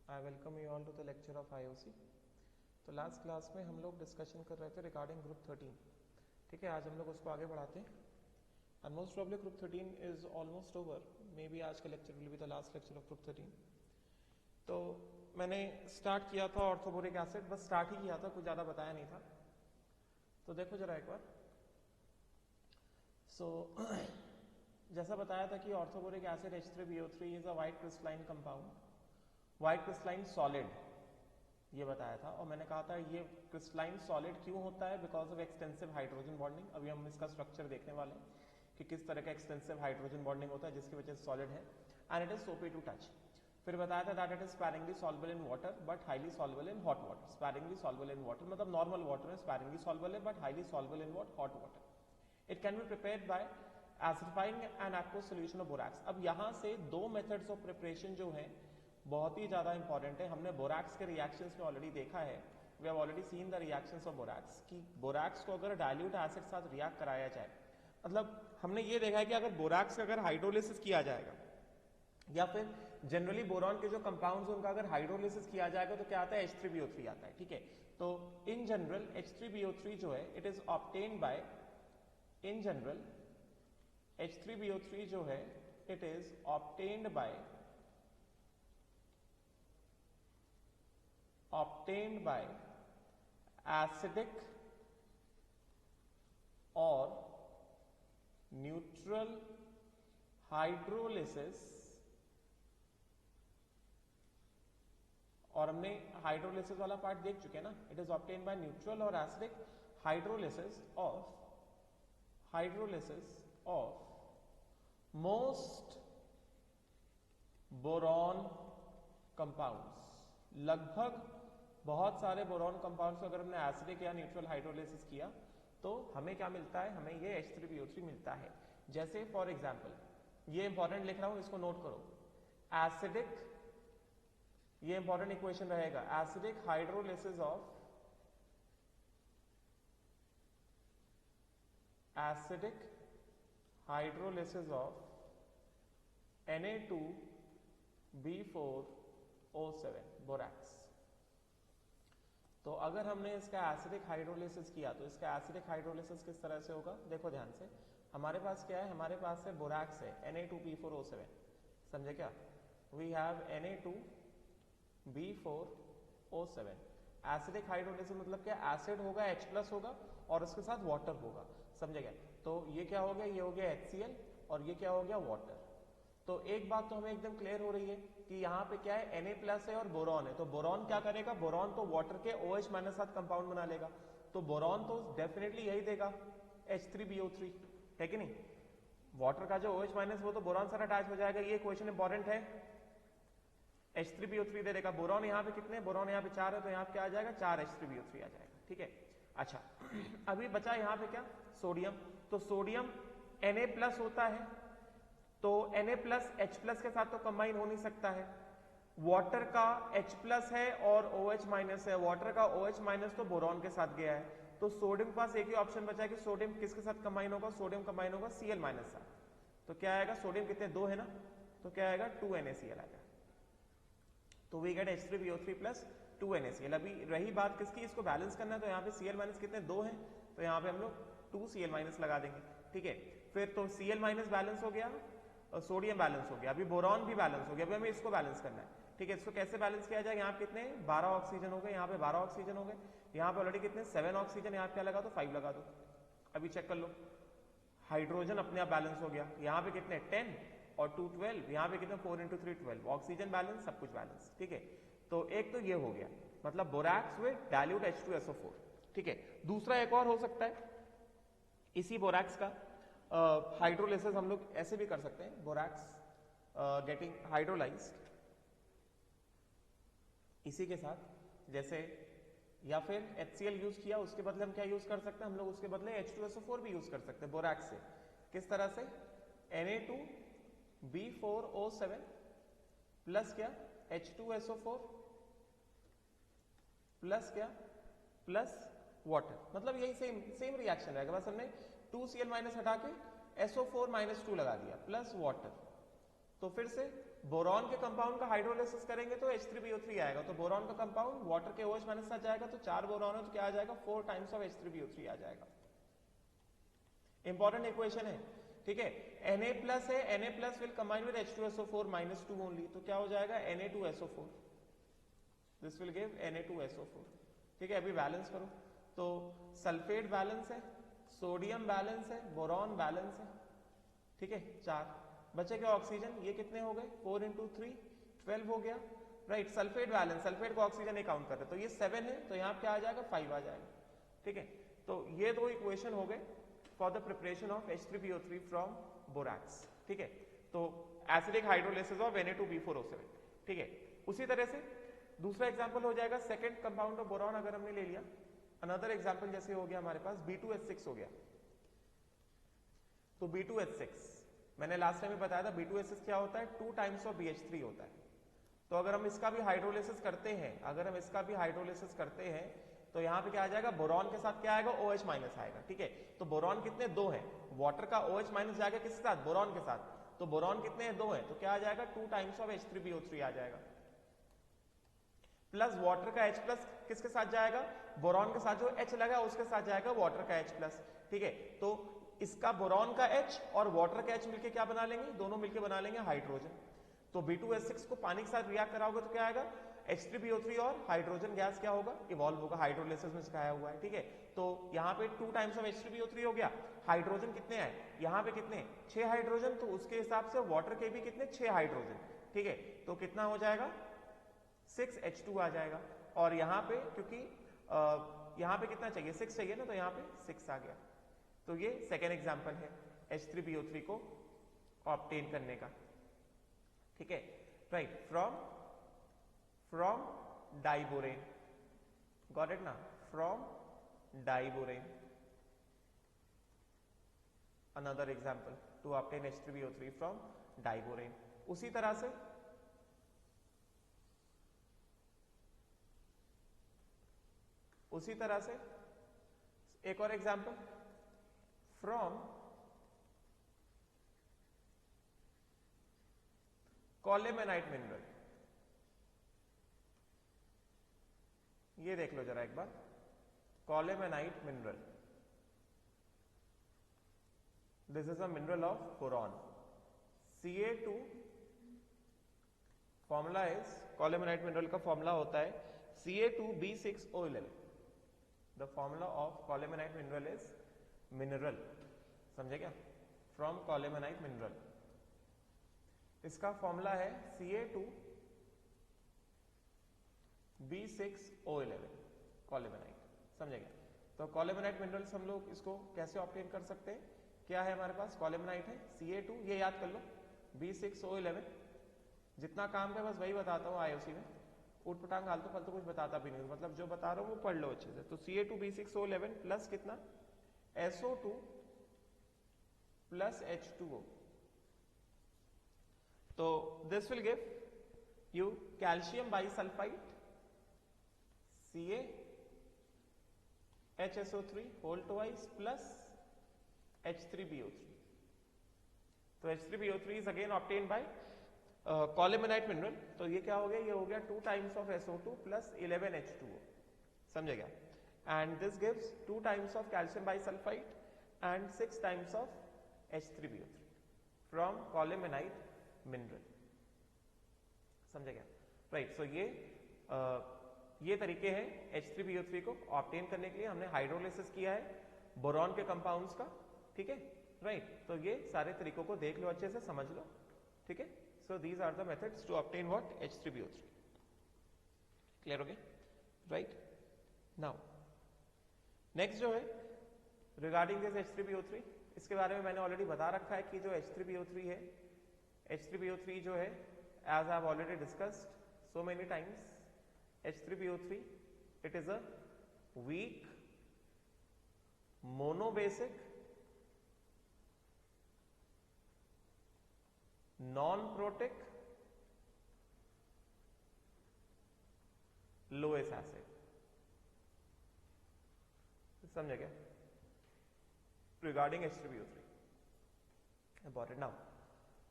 I welcome you all to the lecture of IOC. तो last class में हम लोग डिस्कशन कर रहे थे रिगार्डिंग ग्रुप 13। ठीक है, आज हम लोग उसको आगे बढ़ाते हैं। And most probably group 13 is almost over. May be आज का lecture will be the last lecture of group 13। तो मैंने स्टार्ट किया था ऑर्थोबोरिक एसिड, बस स्टार्ट ही किया था, कुछ ज़्यादा बताया नहीं था। तो देखो जरा एक बार। जैसा बताया था कि orthoboric acid H3BO3 is a white crystalline compound, white crystalline solid, ये बताया था। और मैंने कहा था ये क्रिस्टलाइन सॉलिड क्यों होता है, because of extensive hydrogen bonding. अभी हम इसका स्ट्रक्चर देखने वाले हैं कि किस तरह का एक्सटेंसिव हाइड्रोजन बॉन्डिंग होता है जिसकी वजह से सॉलिड है। एंड इट इज सोपी टू टच। फिर बताया था that it is sparingly soluble in water but highly soluble in hot water. Sparingly soluble in water मतलब नॉर्मल वाटर में स्पैरिंगली सॉल्युबल है but highly soluble in hot water. It can be prepared by acidifying N aqueous solution of borax. अब यहाँ से दो methods of preparation जो है बहुत ही ज्यादा इंपॉर्टेंट है। हमने बोरैक्स के रिएक्शंस में ऑलरेडी देखा है, we have already seen the reactions of borax कि बोरैक्स को अगर डाइल्यूट एसिड के साथ रिएक्ट कराया जाए, मतलब हमने ये देखा है कि अगर बोरैक्स का अगर हाइड्रोलिसिस किया जाएगा या फिर जनरली बोरॉन के जो कंपाउंड्स उनका अगर हाइड्रोलिसिस किया जाएगा तो क्या आता है, H3BO3 आता है। ठीक है, तो इन जनरल H3BO3 जो है it is obtained bye, in general H3BO3 जो है it is obtained bye acidic or neutral hydrolysis। और हमने हाइड्रोलिसिस वाला पार्ट देख चुके हैं ना। It is obtained by neutral और acidic hydrolysis of most boron compounds. लगभग बहुत सारे बोरॉन कंपाउंड्स अगर हमने एसिडिक या न्यूट्रल हाइड्रोलिसिस किया तो हमें क्या मिलता है, हमें ये H3BO3 मिलता है। जैसे फॉर एग्जांपल, ये इंपॉर्टेंट लिख रहा हूं, इसको नोट करो। एसिडिक, ये इंपॉर्टेंट इक्वेशन रहेगा, acidic hydrolysis of Na2B4O7 borax. तो अगर हमने इसका एसिडिक हाइड्रोलिसिस किया तो इसका एसिडिक हाइड्रोलिसिस किस तरह से होगा, देखो ध्यान से। हमारे पास क्या है, हमारे पास है बोरैक्स है Na2B4O7, समझे क्या। We have Na2B4O7। Acidic hydrolysis मतलब क्या, एसिड होगा H+ होगा और उसके साथ वाटर होगा, समझे क्या। तो ये क्या हो गया, ये हो गया HCl और ये क्या हो गया, वाटर। तो एक बात तो हमें एकदम क्लियर हो रही है कि यहाँ पे क्या है, Na+ है और बोरॉन है। तो बोरॉन क्या करेगा, बोरॉन तो वाटर के OH- साथ कंपाउंड बना लेगा, तो बोरॉन तो डेफिनेटली यही देगा H3BO3, है कि नहीं। वाटर का जो OH- वो तो बोरॉन सारा अटैच हो जाएगा। ये क्वेश्चन इंपॉर्टेंट है। H3BO3 दे देगा। बोरॉन यहाँ पे कितने, बोरॉन यहाँ पे 4 है तो यहाँ पे क्या आ जाएगा, 4 H3BO3 आ जाएगा। ठीक है, अच्छा अभी बचा यहाँ पे क्या, सोडियम। तो सोडियम Na+ होता है तो Na+ H+ के साथ तो कंबाइन हो नहीं सकता है। वाटर का H+ है और OH- है, वाटर का OH- तो बोरॉन के साथ गया है। तो सोडियम के पास एक ही ऑप्शन बचा है कि सोडियम किसके साथ कंबाइन होगा, सोडियम कंबाइन होगा Cl- साथ। तो क्या आएगा, सोडियम कितने, 2 है ना, तो क्या आएगा, 2NaCl आएगा। तो we get H3BO3 plus 2NaCl। अभी रही बात किसकी, इसको बैलेंस करना है तो यहाँ पे Cl- कितने, 2 है, तो यहाँ पे हम लोग 2Cl- लगा देंगे। ठीक है, फिर तो Cl- बैलेंस हो गया और सोडियम बैलेंस हो गया। अभी बोरॉन भी बैलेंस हो गया, अभी हमें इसको बैलेंस करना है। ठीक है, इसको कैसे बैलेंस किया जाए, यहाँ पे कितने, 12 ऑक्सीजन हो गए, यहाँ पे 12 ऑक्सीजन हो गए, यहाँ पे ऑलरेडी कितने, 7 ऑक्सीजन, यहाँ पे क्या लगा दो, 5 लगा दो। अभी चेक कर लो, हाइड्रोजन अपने आप बैलेंस हो गया। यहाँ पे कितने, 10 और 2 12, यहाँ पे कितने, 4 × 3 12, ऑक्सीजन बैलेंस, सब कुछ बैलेंस। ठीक है, तो एक तो ये हो गया, मतलब बोरैक्स विद डाइल्यूट H2SO4। ठीक है, दूसरा एक और हो सकता है इसी बोरैक्स का हाइड्रोलिसिस हम लोग ऐसे भी कर सकते हैं, बोरैक्स गेटिंग हाइड्रोलाइज्ड इसी के साथ, जैसे या फिर HCl यूज किया, उसके बदले हम क्या यूज कर सकते हैं, हम लोग उसके बदले H2SO4 भी यूज कर सकते हैं बोरैक्स से। किस तरह से, Na2B4O7 प्लस क्या, H2SO4 प्लस क्या, प्लस वाटर। मतलब यही सेम रिएक्शन रहेगा, बस हमने 2Cl- हटा के SO4 - 2 लगा दिया प्लस वाटर। तो फिर से बोरॉन के कंपाउंड का हाइड्रोलिसिस करेंगे तो H3BO3 आएगा, तो बोरॉन का कंपाउंड वाटर के OH माइनस साथ जाएगा, तो 4 बोरॉन है तो क्या आ जाएगा 4 टाइम्स ऑफ H3BO3 आ जाएगा। इंपॉर्टेंट इक्वेशन है, ठीक है। Na प्लस है, Na plus will combine with H2SO4 minus 2 only, तो क्या हो जाएगा Na2SO4, this will give Na2SO4, ठीक है। अभी बैलेंस करो, तो सल्फेट बैलेंस है, सोडियम बैलेंस है, बोरॉन बैलेंस है, ठीक है। 4 बचे क्या ऑक्सीजन, ये कितने हो गए 4 इंटू 3 12 हो गया, राइट। सल्फेट बैलेंस, सल्फेट को ऑक्सीजन नहीं काउंट कर रहे, तो ये 7 है, तो यहाँ क्या आ जाएगा 5 आ जाएगा, ठीक है। तो ये दो इक्वेशन हो गए for the preparation of H3PO3 from borax, ठीक है। तो एसिडिक हाइड्रोलिसिस ऑफ Na2B4O7, ठीक है। उसी तरह से दूसरा एग्जांपल हो जाएगा सेकंड कंपाउंड ऑफ बोरॉन, अगर हमने ले लिया अनदर एग्जांपल, जैसे हो गया हमारे पास B2H6 हो गया, तो B2H6 मैंने लास्ट टाइम में बताया था, B2H6 क्या होता है 2 टाइम्स ऑफ BH3 होता है। तो अगर हम इसका भी हाइड्रोलिसिस करते हैं, अगर हम इसका भी हाइड्रोलिसिस करते हैं तो यहाँ पे क्या आ जाएगा, बोरॉन के साथ क्या आएगा OH माइनस आएगा, ठीक है। तो बोरॉन कितने 2 हैं, वाटर का OH माइनस जाएगा किसके साथ, बोरॉन के साथ, तो बोरॉन कितने हैं 2 हैं, तो क्या आ जाएगा 2 टाइम्स ऑफ H3BO3 आ जाएगा, प्लस वाटर का H प्लस किसके साथ जाएगा, बोरॉन के साथ जो H लगा उसके साथ जाएगा वाटर का H प्लस, ठीक है। तो इसका बोरॉन का H और वाटर का H मिलके क्या बना लेंगे, दोनों मिलके बना लेंगे हाइड्रोजन। तो B2H6 को पानी के साथ रिएक्ट कराओगे तो क्या आएगा H3BO3 और हाइड्रोजन गैस क्या होगा, इवॉल्व होगा, हाइड्रोलिसिस में सिखाया हुआ है, ठीक है। तो यहाँ पे 2 टाइम्स ऑफ H3BO3 हो गया, हाइड्रोजन कितने आए, यहाँ पे कितने 6 हाइड्रोजन, तो उसके हिसाब से वाटर के भी कितने 6 हाइड्रोजन, ठीक है। तो कितना हो जाएगा 6H2 आ जाएगा, और यहाँ पे क्योंकि यहाँ पे कितना चाहिए 6 चाहिए ना, तो यहाँ पे 6 आ गया। तो ये सेकेंड एग्जाम्पल है H3BO3 को ऑब्टेन करने का, ठीक है, right. From diborane, got it ना, from diborane, another example to obtain H3BO3 from diborane. उसी तरह से एक और एग्जाम्पल फ्रॉम कॉलेमेनाइट मिनरल, ये देख लो जरा एक बार, colemanite mineral, this is a mineral of boron, Ca2 formula is, colemanite mineral का फॉर्मूला होता है Ca2B6O11, the formula of colemanite mineral is mineral, समझे क्या, फ्रॉम कॉलेमेनाइट मिनरल, इसका फॉर्मूला है Ca2B6O11 कॉलेमेनाइट, समझेगा। तो कॉलेमेनाइट मिनरल्स हम लोग इसको कैसे ऑब्टेन कर सकते हैं, क्या है हमारे पास, कॉलेमेनाइट है Ca2, ये याद कर लो, B6O11, जितना काम है बस वही बताता हूँ IOC में, उठ पटांग फालतू फालतू कुछ बताता भी नहीं, मतलब जो बता रहा हूँ वो पढ़ लो अच्छे से। तो Ca2B6O11 प्लस कितना SO2 प्लस H2O, तो this will give you calcium bisulphite CaHSO3 whole twice plus H3BO3, तो H3BO3 is again obtain by colemanite mineral, तो ये क्या हो गया, ये हो गया 2 times of SO2 plus 11 H2O, समझेगा, and this gives 2 times of calcium bisulphite and 6 times of H3BO3 from colemanite mineral, समझेगा, राइट। सो ये तरीके हैं H3BO3 को ऑब्टेन करने के लिए, हमने हाइड्रोलिसिस किया है बोरॉन के कंपाउंड्स का, ठीक है, राइट। तो ये सारे तरीकों को देख लो, अच्छे से समझ लो, ठीक है। So these are the methods to obtain what, H3BO3, clear हो गया, right? Now next जो है regarding this H3BO3, इसके बारे में मैंने ऑलरेडी बता रखा है कि जो H3BO3 है, H3BO3 जो है as I have already discussed so many times, H3BO3 it is a weak monobasic non-protic lowest acid, समझे क्या, regarding H3BO3 important now।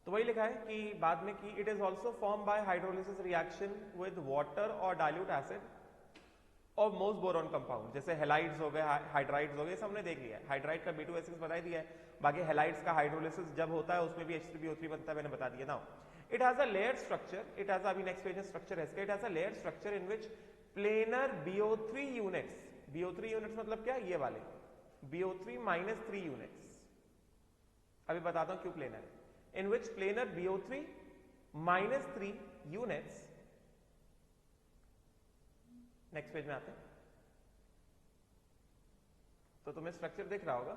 तो वही लिखा है कि बाद में कि it is also form by hydrolysis reaction with water और डाइल्यूट एसिड और मोस्ट बोरॉन कंपाउंड, जैसे हेलाइड्स हो गए, हाइड्राइड्स हो गए, हमने देख लिया है। हाइड्राइड का B2SX बता दिया है, बाकी हेलाइड्स का हाइड्रोलिसिस जब होता है उसमें भी H3PO3 बनता है, मैंने बता दिया। Now it has a layered structure, it has अभी नेक्स्ट पेज में स्ट्रक्चर है इसका, it has a layered structure in which planar BO3 units, BO3 units मतलब क्या, ये वाले BO3 - 3 यूनिट्स, अभी बताता हूं क्यों प्लेनर है, in which planar BO3 - 3 units, next page में आते हैं तो तुम्हें स्ट्रक्चर दिख रहा होगा,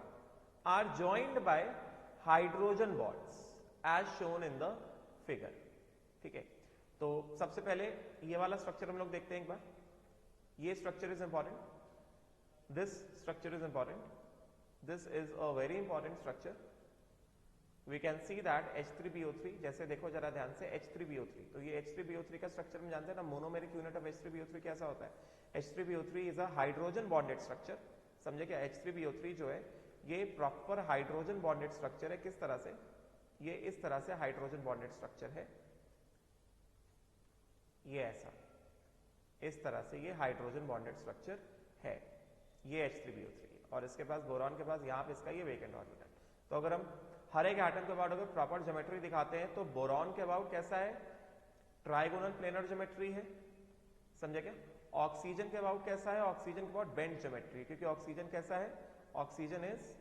are joined by hydrogen bonds as shown in the figure. ठीक है, तो सबसे पहले ये वाला स्ट्रक्चर हम लोग देखते हैं एक बार। ये structure is important, this structure is important, this is a very important structure. We can see that H3PO3, जैसे देखो जरा ध्यान से H3PO3, तो ये H3PO3 का स्ट्रक्चर हम जानते हैं ना, मोनोमेरिक यूनिट ऑफ H3PO3 कैसा होता है, H3PO3 is a hydrogen bonded structure. समझे क्या, H3PO3 जो है ये प्रॉपर हाइड्रोजन बॉन्डेड स्ट्रक्चर है। किस तरह से, ये इस तरह से हाइड्रोजन बॉन्डेड स्ट्रक्चर है, ये ऐसा, इस तरह से ये हाइड्रोजन बॉन्डेड स्ट्रक्चर है, ये H3PO3, और इसके पास बोरॉन के पास यहाँ पे इसका ये वेकेंट ऑर्बिटल। तो अगर हम हर एक एटम के अबाउट अगर प्रॉपर ज्योमेट्री दिखाते हैं तो बोरॉन के अबाउट कैसा है, ट्राइगोनल प्लेनर ज्योमेट्री है, समझे क्या। ऑक्सीजन के अबाउट कैसा है, ऑक्सीजन के अबाउट बेंड ज्योमेट्री, क्योंकि ऑक्सीजन कैसा है, oxygen is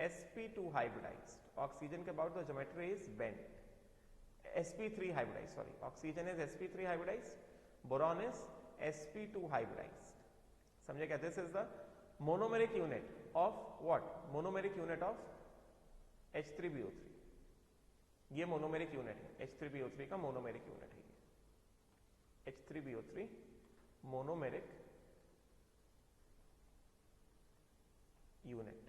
sp2 hybridized, oxygen के about the geometry is bend, sp3 hybridized, sorry, oxygen is sp3 hybridized, boron is sp2 hybridized, समझे क्या। This is the monomeric unit of what, monomeric unit of H3PO3, ये monomeric unit है, H3PO3 का monomeric unit है ये, H3PO3 monomeric unit.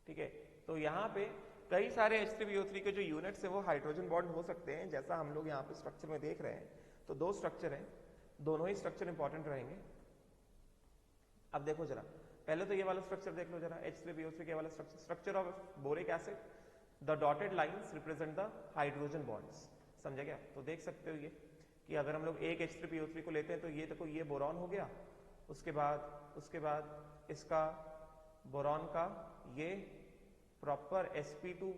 ठीक है, तो यहां पे कई सारे H3PO3 के जो यूनिट्स है वो हाइड्रोजन बॉन्ड हो सकते हैं, जैसा हम लोग यहाँ पे स्ट्रक्चर में देख रहे हैं। तो दो स्ट्रक्चर हैं, दोनों ही स्ट्रक्चर इंपॉर्टेंट रहेंगे। अब देखो जरा, पहले तो ये वाला स्ट्रक्चर देख लो जरा, H3PO3 के वाला structure, structure of boric acid, the dotted lines represent the hydrogen bonds, समझे क्या। तो देख सकते हो ये कि अगर हम लोग एक H3PO3 को लेते हैं तो ये देखो, ये बोरॉन हो गया, उसके बाद इसका बोरॉन का ये प्रॉपर sp2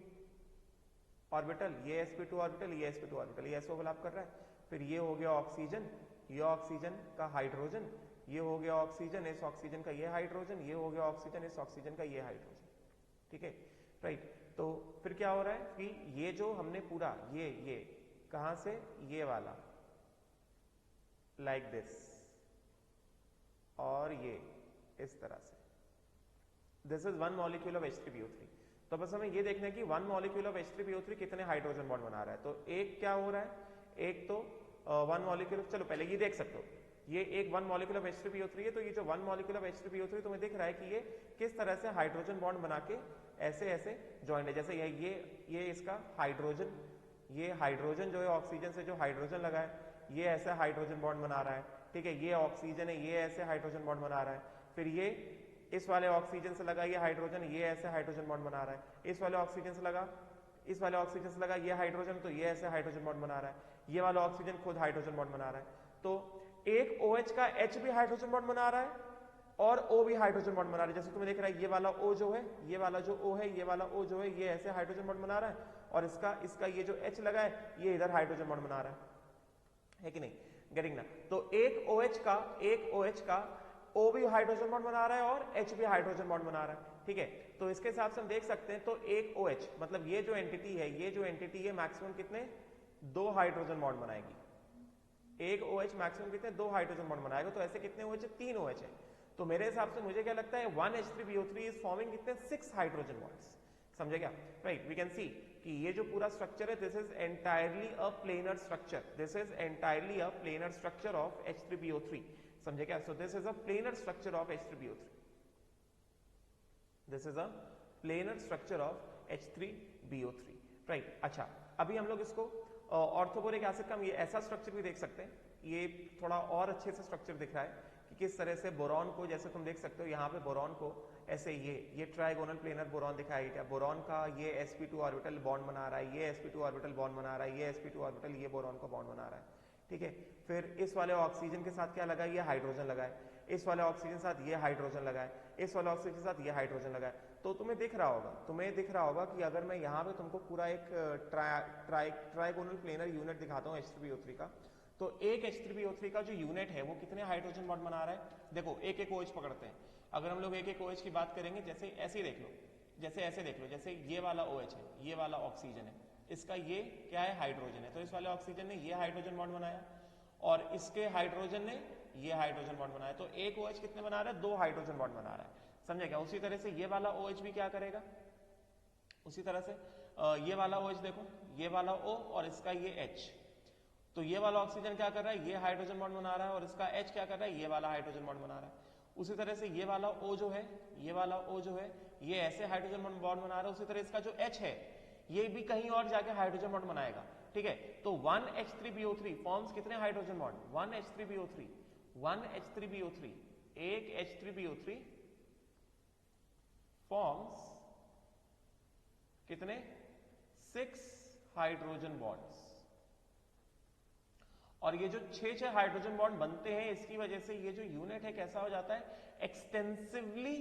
ऑर्बिटल, ये sp2 ऑर्बिटल, ये sp2 ऑर्बिटल, ये ऐसे ओवरलैप कर रहा है। फिर ये हो गया ऑक्सीजन, ये ऑक्सीजन का हाइड्रोजन, ये हो गया ऑक्सीजन, इस ऑक्सीजन का ये हाइड्रोजन, ये हो गया ऑक्सीजन, इस ऑक्सीजन का ये हाइड्रोजन। ठीक है, राइट। तो फिर क्या हो रहा है कि ये जो हमने पूरा ये कहां से, ये वाला लाइक दिस, और ये इस तरह से, this is one molecule of H3PO3। तो बस हमें ये देखना है कि वन मॉलिक्यूल ऑफ H3PO3 कितने हाइड्रोजन बॉन्ड बना रहा है। तो एक क्या हो रहा है, एक तो वन मॉलिक्यूल, चलो पहले ये देख सकते हो, ये एक वन मॉलिक्यूल ऑफ H3PO3 है। तो ये जो वन मॉलिक्यूल ऑफ H3PO3 तुम्हें दिख रहा है कि ये किस तरह से हाइड्रोजन बॉन्ड बना के ऐसे ऐसे ज्वाइंट है, जैसे ये इसका हाइड्रोजन, ये हाइड्रोजन जो है ऑक्सीजन से जो हाइड्रोजन लगा है, ये ऐसा हाइड्रोजन बॉन्ड बना रहा है। ठीक है, ये ऑक्सीजन है, ये ऐसे हाइड्रोजन बॉन्ड बना रहा है। फिर ये इस वाले ऑक्सीजन से लगा ये हाइड्रोजन, ये ऐसे हाइड्रोजन बॉन्ड बना रहा है। इस वाले ऑक्सीजन से लगा, इस वाले ऑक्सीजन से लगा ये हाइड्रोजन, तो ये ऐसे हाइड्रोजन बॉन्ड बना रहा है। ये वाला ऑक्सीजन खुद हाइड्रोजन बॉन्ड बना रहा है। तो एक OH का H भी हाइड्रोजन बॉन्ड बना रहा है और O भी हाइड्रोजन बॉन्ड बना रहा है। जैसे तुम्हें देख रहा है, ये वाला O जो है, ये वाला जो O है, ये वाला O जो है, ये ऐसे हाइड्रोजन बॉन्ड बना रहा है, और इसका ये जो H लगा है, ये इधर हाइड्रोजन बॉन्ड बना रहा है कि नहीं, गेटिंग ना। तो एक OH का O भी हाइड्रोजन बॉन्ड बना रहा है और H भी हाइड्रोजन बॉन्ड बना रहा है। ठीक है, तो इसके हिसाब से हम देख सकते हैं, तो एक OH मतलब ये जो एंटिटी है मैक्सिमम कितने, 2 हाइड्रोजन बॉन्ड बनाएगी। एक OH मैक्सिमम कितने, 2 हाइड्रोजन बॉन्ड बनाएगा। तो ऐसे कितने OH है, 3 OH है। तो मेरे हिसाब से मुझे क्या लगता है, 1 H3PO3 इज फॉर्मिंग कितने, 6 हाइड्रोजन बॉन्ड्स, समझे क्या, राइट। वी कैन सी कि ये जो पूरा स्ट्रक्चर है, this is entirely a planar structure, this is entirely a planar structure of H3PO3, समझे क्या। So this is a planar structure of H3PO3, this is a planar structure of H3PO3, right. अच्छा, अभी हम लोग इसको orthoboric acid का ये ऐसा स्ट्रक्चर भी देख सकते हैं, ये थोड़ा और अच्छे से स्ट्रक्चर दिख रहा है कि किस तरह से बोरॉन को, जैसे तुम देख सकते हो यहाँ पे बोरॉन को ऐसे ये ट्राइगोनल प्लेनर बोरॉन दिखाई गया, बोरॉन का ये sp2 ऑर्बिटल बॉन्ड बना रहा है, ये sp2 ऑर्बिटल बॉन्ड बना रहा है, ये sp2 ऑर्बिटल ये बोरॉन को बॉन्ड बना रहा है, ठीक है। फिर इस वाले ऑक्सीजन के साथ क्या लगा है, ये हाइड्रोजन लगा है, इस वाले ऑक्सीजन के साथ ये हाइड्रोजन लगा है, इस वाले ऑक्सीजन के साथ ये हाइड्रोजन लगा है। तो तुम्हें दिख रहा होगा कि अगर मैं यहाँ पे तुमको पूरा एक ट्राइगोनल प्लेनर यूनिट दिखाता हूँ H3PO3 का, तो एक H3PO3 का जो यूनिट है वो कितने हाइड्रोजन बॉन्ड बना रहा है। देखो एक एक OH पकड़ते हैं, अगर हम लोग एक एक OH की बात करेंगे, जैसे ऐसे ही देख लो, जैसे ऐसे देख लो, जैसे ये वाला OH है, ये वाला ऑक्सीजन है, इसका ये क्या है, हाइड्रोजन है, तो इस वाले ऑक्सीजन ने ये हाइड्रोजन बॉन्ड बनाया और इसके हाइड्रोजन ने ये हाइड्रोजन बॉन्ड बनाया, तो एक OH कितने बना रहा है, 2 हाइड्रोजन बॉन्ड बना रहा है, समझे क्या। उसी तरह से ये वाला OH भी क्या करेगा, उसी तरह से ये वाला OH देखो, ये वाला O और इसका ये H, तो ये वाला ऑक्सीजन क्या कर रहा है, ये हाइड्रोजन बॉन्ड बना रहा है और इसका H क्या कर रहा है, ये वाला हाइड्रोजन बॉन्ड बना रहा है। उसी तरह से ये वाला O जो है, ये वाला O जो है, ये ऐसे हाइड्रोजन बॉन्ड बना रहा है, उसी तरह इसका जो H है ये भी कहीं और जाके हाइड्रोजन बॉन्ड बनाएगा, ठीक है। तो 1H3PO3 फॉर्म्स कितने हाइड्रोजन बॉन्ड, 1H3PO3, 1H3PO3, एक H3PO3 फॉर्म्स कितने, 6 हाइड्रोजन बॉन्ड्स। और ये जो 6 हाइड्रोजन बॉन्ड बनते हैं, इसकी वजह से ये जो यूनिट है कैसा हो जाता है, एक्सटेंसिवली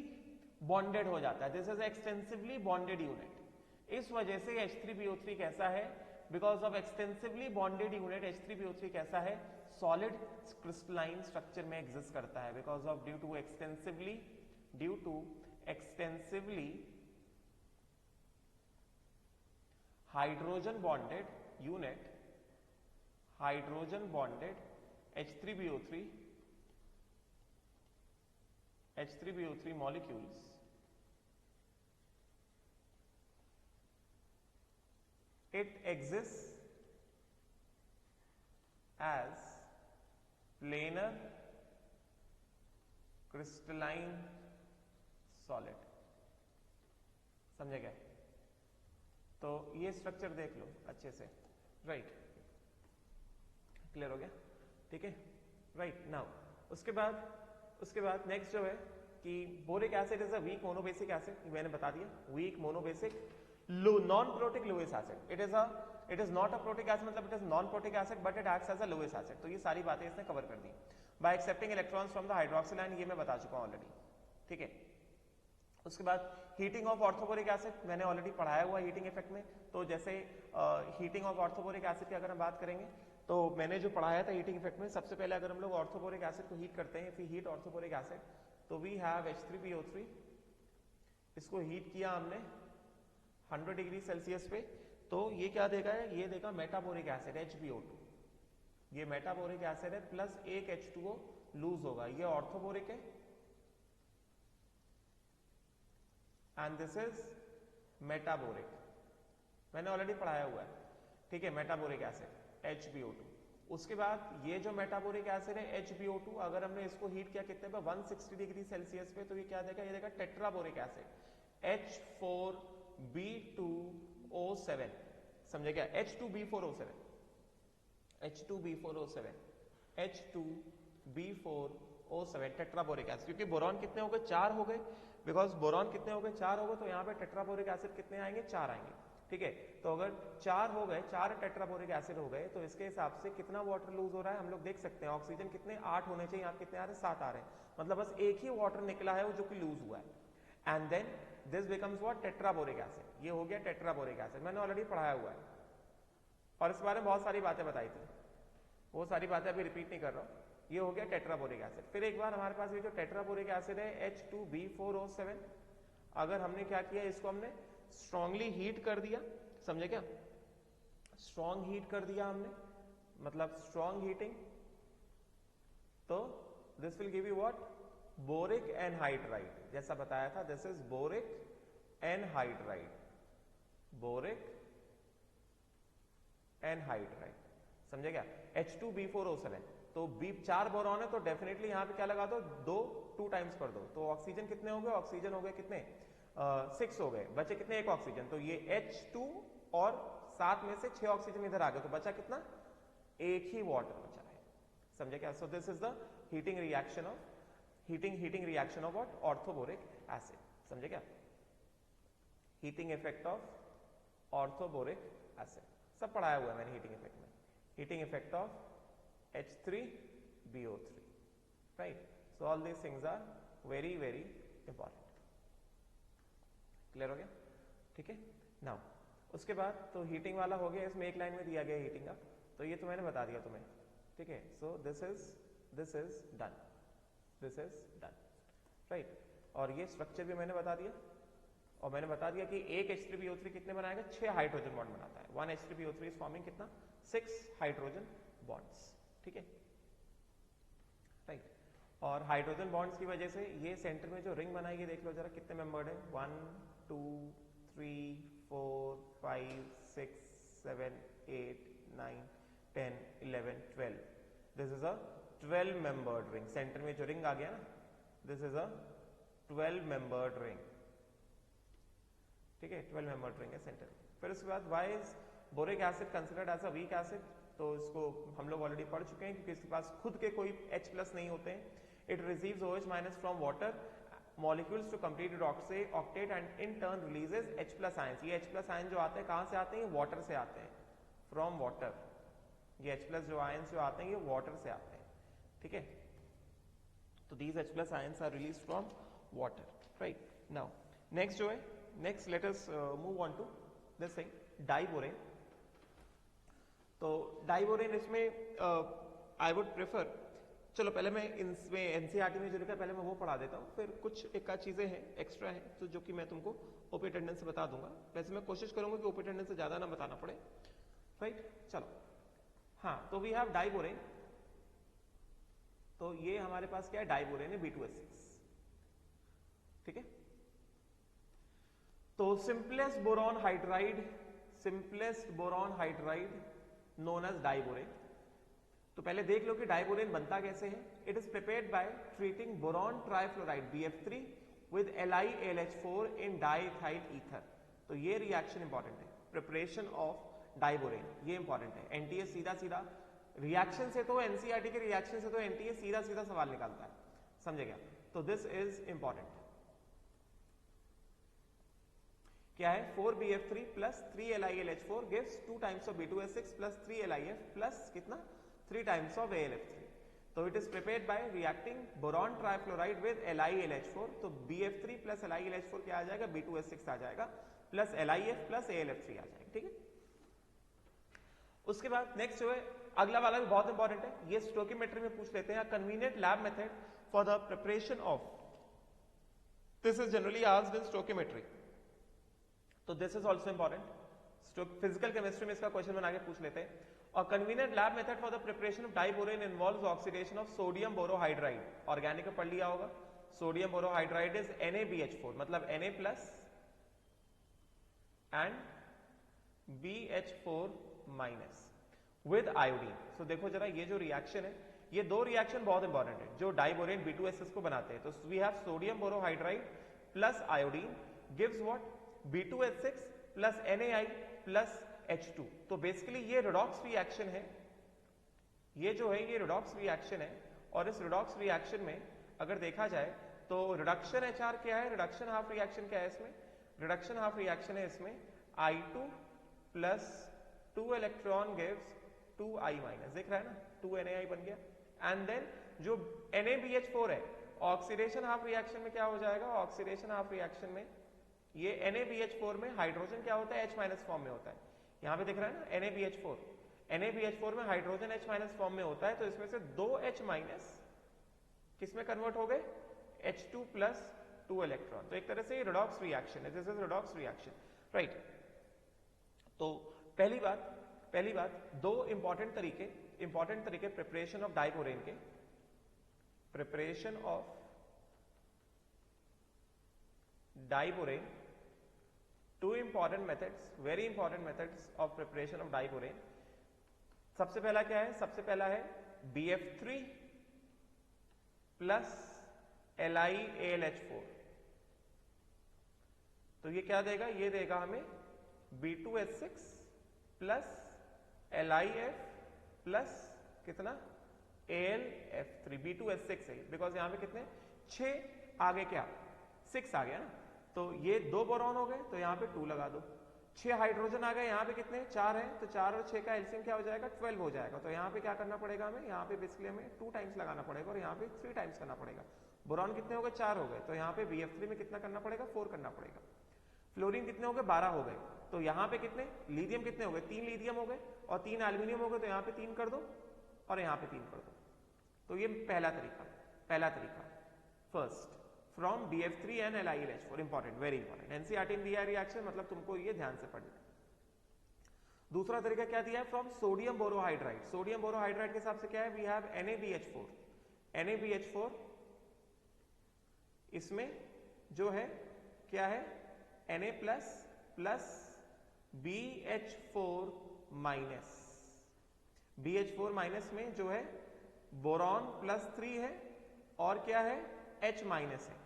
बॉन्डेड हो जाता है। This is extensively bonded unit. इस वजह से H3PO3 कैसा है, because of extensively bonded unit H3PO3 कैसा है, सॉलिड क्रिस्टलाइन स्ट्रक्चर में एग्जिस्ट करता है, because of due to extensively hydrogen bonded unit, hydrogen bonded H3PO3 molecules it exists as planar crystalline solid, समझे क्या। तो ये स्ट्रक्चर देख लो अच्छे से, राइट, क्लियर हो गया, ठीक है, राइट। नाउ उसके बाद नेक्स्ट जो है कि boric acid is a weak monobasic acid, मैंने बता दिया, weak monobasic non protic Lewis acid, it is not a protic acid, मतलब it is non protic acid but it acts as a Lewis acid. तो ये सारी बातें इसने cover कर दी। By accepting electrons from the hydroxyl ion, ये मैं बता चुका हूं ऑलरेडी, ठीक है। उसके बाद हीटिंग ऑफ ऑर्थोबोरिक एसिड मैंने ऑलरेडी पढ़ाया हुआ हीटिंग इफेक्ट में। तो जैसे हीटिंग ऑफ ऑर्थोबोरिक एसिड की अगर हम बात करेंगे तो मैंने जो पढ़ाया था हीटिंग इफेक्ट में, सबसे पहले अगर हम लोग ऑर्थोबोरिक एसिड को हीट करते हैं, फिर हीट ऑर्थोबोरिक एसिड, तो वी हैव H3PO3, इसको हीट किया हमने 100 डिग्री सेल्सियस पे, तो ये क्या देगा है, ये देगा मेटाबोरिक एसिड HbO2, ये मेटाबोरिक एसिड है, प्लस एक H2O लूज होगा, ये ऑर्थोबोरिक है एंड दिस इज मेटाबोरिक, मैंने ऑलरेडी पढ़ाया हुआ है, ठीक है, मेटाबोरिक एसिड HbO2। उसके बाद ये जो मेटाबोरिक एसिड है HbO2, अगर हमने इसको हीट किया कितने पे, 160 डिग्री सेल्सियस पे, तो ये क्या देगा, ये देगा टेट्राबोरिक एसिड H4B2O7, समझे क्या, H2B4O7 टेट्राबोरिक एसिड, क्योंकि बोरॉन कितने हो गए, 4 हो गए, बिकॉज बोरॉन कितने हो गए, 4 हो गए, तो यहाँ पे टेट्राबोरिक एसिड कितने आएंगे, 4 आएंगे, ठीक है। तो अगर 4 हो गए, 4 टेट्राबोरिक एसिड हो गए, तो इसके हिसाब से कितना वाटर लूज हो रहा है हम लोग देख सकते हैं। ऑक्सीजन कितने 8 होने चाहिए, यहाँ कितने आ रहे हैं, 7 आ रहे हैं, मतलब बस एक ही वाटर निकला है वो जो कि लूज हुआ है, and then this becomes what, tetraboric acid, ये हो गया टेट्राबोरिक एसिड, मैंने ऑलरेडी पढ़ाया हुआ है और इस बारे में बहुत सारी बातें बताई थी, वो सारी बातें अभी रिपीट नहीं कर रहा हूँ। ये हो गया टेट्राबोरिक एसिड। फिर एक बार हमारे पास ये जो टेट्राबोरिक एसिड है H2B4O7, अगर हमने क्या किया, इसको हमने स्ट्रांगली हीट कर दिया, समझे क्या, स्ट्रॉन्ग हीट कर दिया हमने, मतलब स्ट्रॉन्ग हीटिंग, तो this will give you what, boric anhydride, जैसा बताया था, this is boric anhydride, boric anhydride, समझे क्या, H2B4O7। तो B 4 बोरॉन है, तो डेफिनेटली यहां पे क्या लगा दो, 2 टाइम्स कर दो, तो ऑक्सीजन कितने हो गए, ऑक्सीजन हो गए कितने, 6 हो गए, बचे कितने, एक ऑक्सीजन, तो ये H2 और 7 में से 6 ऑक्सीजन इधर आ गए, तो बचा कितना, एक ही वाटर बचा है, समझे क्या। So this is the heating reaction of heating reaction of what, orthoboric acid, समझे क्या? Heating effect of orthoboric acid, सब पढ़ाया हुआ है मैंने हीटिंग इफेक्ट में. Heating effect of H3BO3, right? So all these things are very very important. Clear हो गया? ठीक है. नाउ उसके बाद तो हीटिंग वाला हो गया, इसमें एक लाइन में दिया गया हीटिंग का, तो ये तो मैंने बता दिया तुम्हें. ठीक है. सो this is done, this is done, right? और ये स्ट्रक्चर भी मैंने बता दिया, और मैंने बता दिया कि एक H3BO3 कितने बनाएगा? 6 हाइड्रोजन बॉन्ड बनाता है. 1 H3BO3 इज फॉर्मिंग कितना? 6 हाइड्रोजन बॉन्ड्स. ठीक है, राइट? और हाइड्रोजन बॉन्ड्स की वजह से ये सेंटर में जो रिंग बनाई है, देख लो जरा कितने मेंबर्ड है. 1 2 3 4 5 6 7 8 9 10 11 12. This is a 12 membered ring. Centre में जो रिंग आ गया ना, this is a 12 membered ring. ठीक है, 12 मेंबर्ड रिंग है सेंटर. फिर उसके बाद why is boric acid considered as a weak acid? तो इसको हम लोग ऑलरेडी पढ़ चुके हैं, क्योंकि इसके पास खुद के कोई H+ नहीं होते हैं. It receives OH- from water molecules to complete its octet and in turn releases H+ ions. ये H+ ions जो आते हैं कहाँ से आते हैं? वाटर से आते हैं, फ्रॉम वाटर. ये H+ जो ions जो आते हैं ये वाटर से आते हैं. ठीक है, तो these H+ ions are released from water, right? Now next जो है, next let us move on to this thing, diborane. तो diborane इसमें I would prefer, चलो पहले मैं इसमें एनसीईआरटी में जो लिखा है पहले मैं वो पढ़ा देता हूँ, फिर कुछ एक आध चीजें हैं एक्स्ट्रा हैं तो जो कि मैं तुमको ओपी अटेंडेंस से बता दूंगा. वैसे मैं कोशिश करूंगा कि ओपी अटेंडेंस से ज्यादा ना बताना पड़े, राइट? चलो, हाँ, तो वी हैव डाइबोरेन. तो ये हमारे पास क्या है? डाइबोरेन है, B2H6. ठीक है, तो simplest boron hydride known as diborane. तो पहले देख लो कि डाइबोरेन बनता कैसे है. It is prepared by treating boron trifluoride BF3 with LiAlH4 in diethyl ether. तो ये रिएक्शन इंपॉर्टेंट है, प्रिपरेशन ऑफ डाइबोरेन, ये इंपॉर्टेंट है. एनटीए सीधा रिएक्शन से तो एनसीईआरटी के रिएक्शन से तो एनटीए सीधा सवाल निकालता है, समझे क्या? तो दिस इज इंपॉर्टेंट. क्या है? 4BF3 plus 3LiAlH4 gives 2 times of B2H6 plus 3LiF plus कितना? 3 टाइम्स ऑफ AlF3. तो it is prepared bye reacting boron trifluoride with LiAlH4. तो BF3 प्लस LiAlH4 क्या आ जाएगा? B2H6 आ जाएगा, प्लस LiF प्लस AlF3 आ जाएगा. ठीक है, उसके बाद नेक्स्ट जो है अगला वाला भी बहुत इंपॉर्टेंट है, ये स्टोकियोमेट्री में पूछ लेते हैं. Convenient lab method for the preparation of, this is generally asked in stoichiometry. तो this is also important. Physical chemistry में इसका क्वेश्चन बना के पूछ लेते हैं. और convenient lab method for the preparation of diborane involves oxidation of sodium borohydride. Organic में पढ़ लिया होगा. सोडियम बोरोहाइड्राइड इज NaBH4, मतलब Na plus and BH4 minus with iodine. So देखो जरा, ये जो रिएक्शन है, ये दो रिएक्शन बहुत इंपॉर्टेंट है जो डाइबोरेन B2H6 को बनाते हैं. तो we have sodium borohydride plus iodine gives what? B2H6 plus NaI plus H2. तो बेसिकली ये रिडॉक्स रिएक्शन है, ये जो है ये रिडॉक्स रिएक्शन है. और इस रिडॉक्स रिएक्शन में अगर देखा जाए तो रिडक्शन HR क्या है? रिडक्शन हाफ रिएक्शन क्या है इसमें? रिडक्शन हाफ रिएक्शन है इसमें I2 plus 2 electron gives 2I minus. देख रहा है ना, 2 NaI बन गया. एंड देन जो NaBH4 है, ऑक्सीडेशन हाफ रिएक्शन में क्या हो जाएगा? ऑक्सीडेशन हाफ रिएक्शन में ये NaBH4 में हाइड्रोजन क्या होता है? H- फॉर्म में होता है. यहां पे दिख रहा है ना NaBH4 में हाइड्रोजन H- फॉर्म में होता है. तो इसमें से 2 H- किसमें कन्वर्ट हो गए? H2 plus 2 electron. तो एक तरह से रिडॉक्स रिएक्शन है, this is redox reaction, right? तो पहली बात दो इंपॉर्टेंट तरीके प्रिपरेशन ऑफ डाइबोरेन के, preparation of diborane, two important methods, very important methods of preparation of diborane. सबसे पहला क्या है? सबसे पहला है BF3 प्लस LiAlH4. तो ये क्या देगा? ये देगा हमें B2H6 प्लस LiF प्लस कितना? AlF3. B2H6 है बिकॉज यहां पे कितने? 6 आगे क्या 6 आ गया ना, तो ये 2 बोरॉन हो गए, तो यहाँ पे 2 लगा दो। 6 हाइड्रोजन आ गए, यहाँ पे कितने 4 है, तो 4 और 6 का एलसीएम क्या हो जाएगा 12 हो जाएगा। तो यहाँ पे क्या करना पड़ेगा हमें, यहाँ पे बेसिकली हमें 2 टाइम्स लगाना पड़ेगा और यहाँ पे 3 टाइम्स करना पड़ेगा। बोरॉन कितने हो गए 4 हो गए, तो यहाँ पे BF3 में कितना करना पड़ेगा 4 करना पड़ेगा। फ्लोरीन कितने हो गए 12 हो गए, तो यहाँ पे कितने लिथियम कितने हो गए 3 लिथियम हो गए और 3 एल्यूमिनियम हो गए, तो यहाँ पे 3 कर दो और यहाँ पे 3 कर दो। तो ये पहला तरीका first from BF3 and LiLH4 important, very important, NCERT में दिया रिएक्शन, मतलब तुमको ये ध्यान से पढ़ना। दूसरा तरीका क्या दिया है, from sodium borohydride. Sodium borohydride के हिसाब से क्या है, वी हैव NaBH4 इसमें जो है क्या है Na plus BH4 minus, BH4 minus में जो है बोरॉन +3 है और क्या है H माइनस है।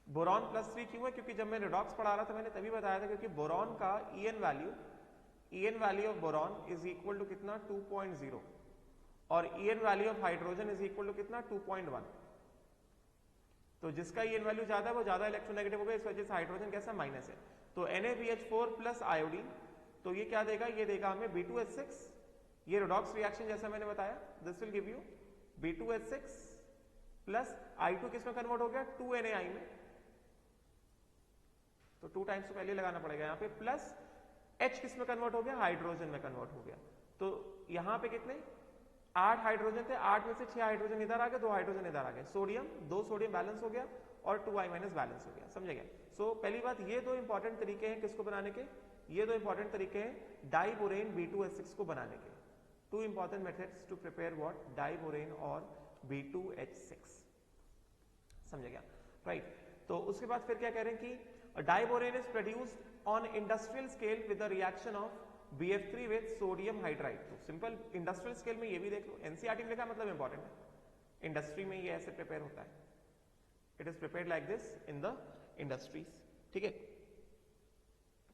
बोरॉन +3 क्यों है, क्योंकि जब मैं रिडॉक्स पढ़ा रहा था मैंने तभी बताया था, क्योंकि बोरॉन का EN value of boron is equal to कितना 2.0 और EN value of hydrogen is equal to कितना 2.1। तो जिसका EN वैल्यू ज्यादा है वो ज्यादा इलेक्ट्रोनेगेटिव होगा, इस वजह से हाइड्रोजन कैसा माइनस है। तो NaBH4 प्लस आयोडीन, तो ये क्या देगा, ये देगा हमें B2H6। ये रिडॉक्स रिएक्शन जैसा मैंने बताया, this will give you B2H6 plus I2 किस में कन्वर्ट हो गया 2NaI में, तो 2 टाइम्स तो पहले लगाना पड़ेगा यहाँ पे, प्लस H किस में कन्वर्ट हो गया हाइड्रोजन में कन्वर्ट हो गया। तो यहाँ पे कितने 8 हाइड्रोजन थे, 8 में से 6 हाइड्रोजन इधर आ गए, 2 हाइड्रोजन इधर आ गए, सोडियम 2 सोडियम बैलेंस हो गया और 2I माइनस बैलेंस हो गया, समझेगा। सो पहली बात ये 2 इंपॉर्टेंट तरीके हैं किसको बनाने के, ये 2 इंपॉर्टेंट तरीके हैं डाइबोरेन B2H6 को बनाने के। 2 important methods to prepare what diborane और B2H6, समझेगा राइट। तो उसके बाद फिर क्या कह रहे हैं कि diborane is produced on industrial scale with the reaction of BF3 with sodium hydride. तो सिंपल इंडस्ट्रियल स्केल में ये भी देख लो, एनसीईआरटी में लिखा मतलब इंपॉर्टेंट है, इंडस्ट्री में ये ऐसे प्रिपेयर होता है, it is prepared like this in the industries, ठीक है।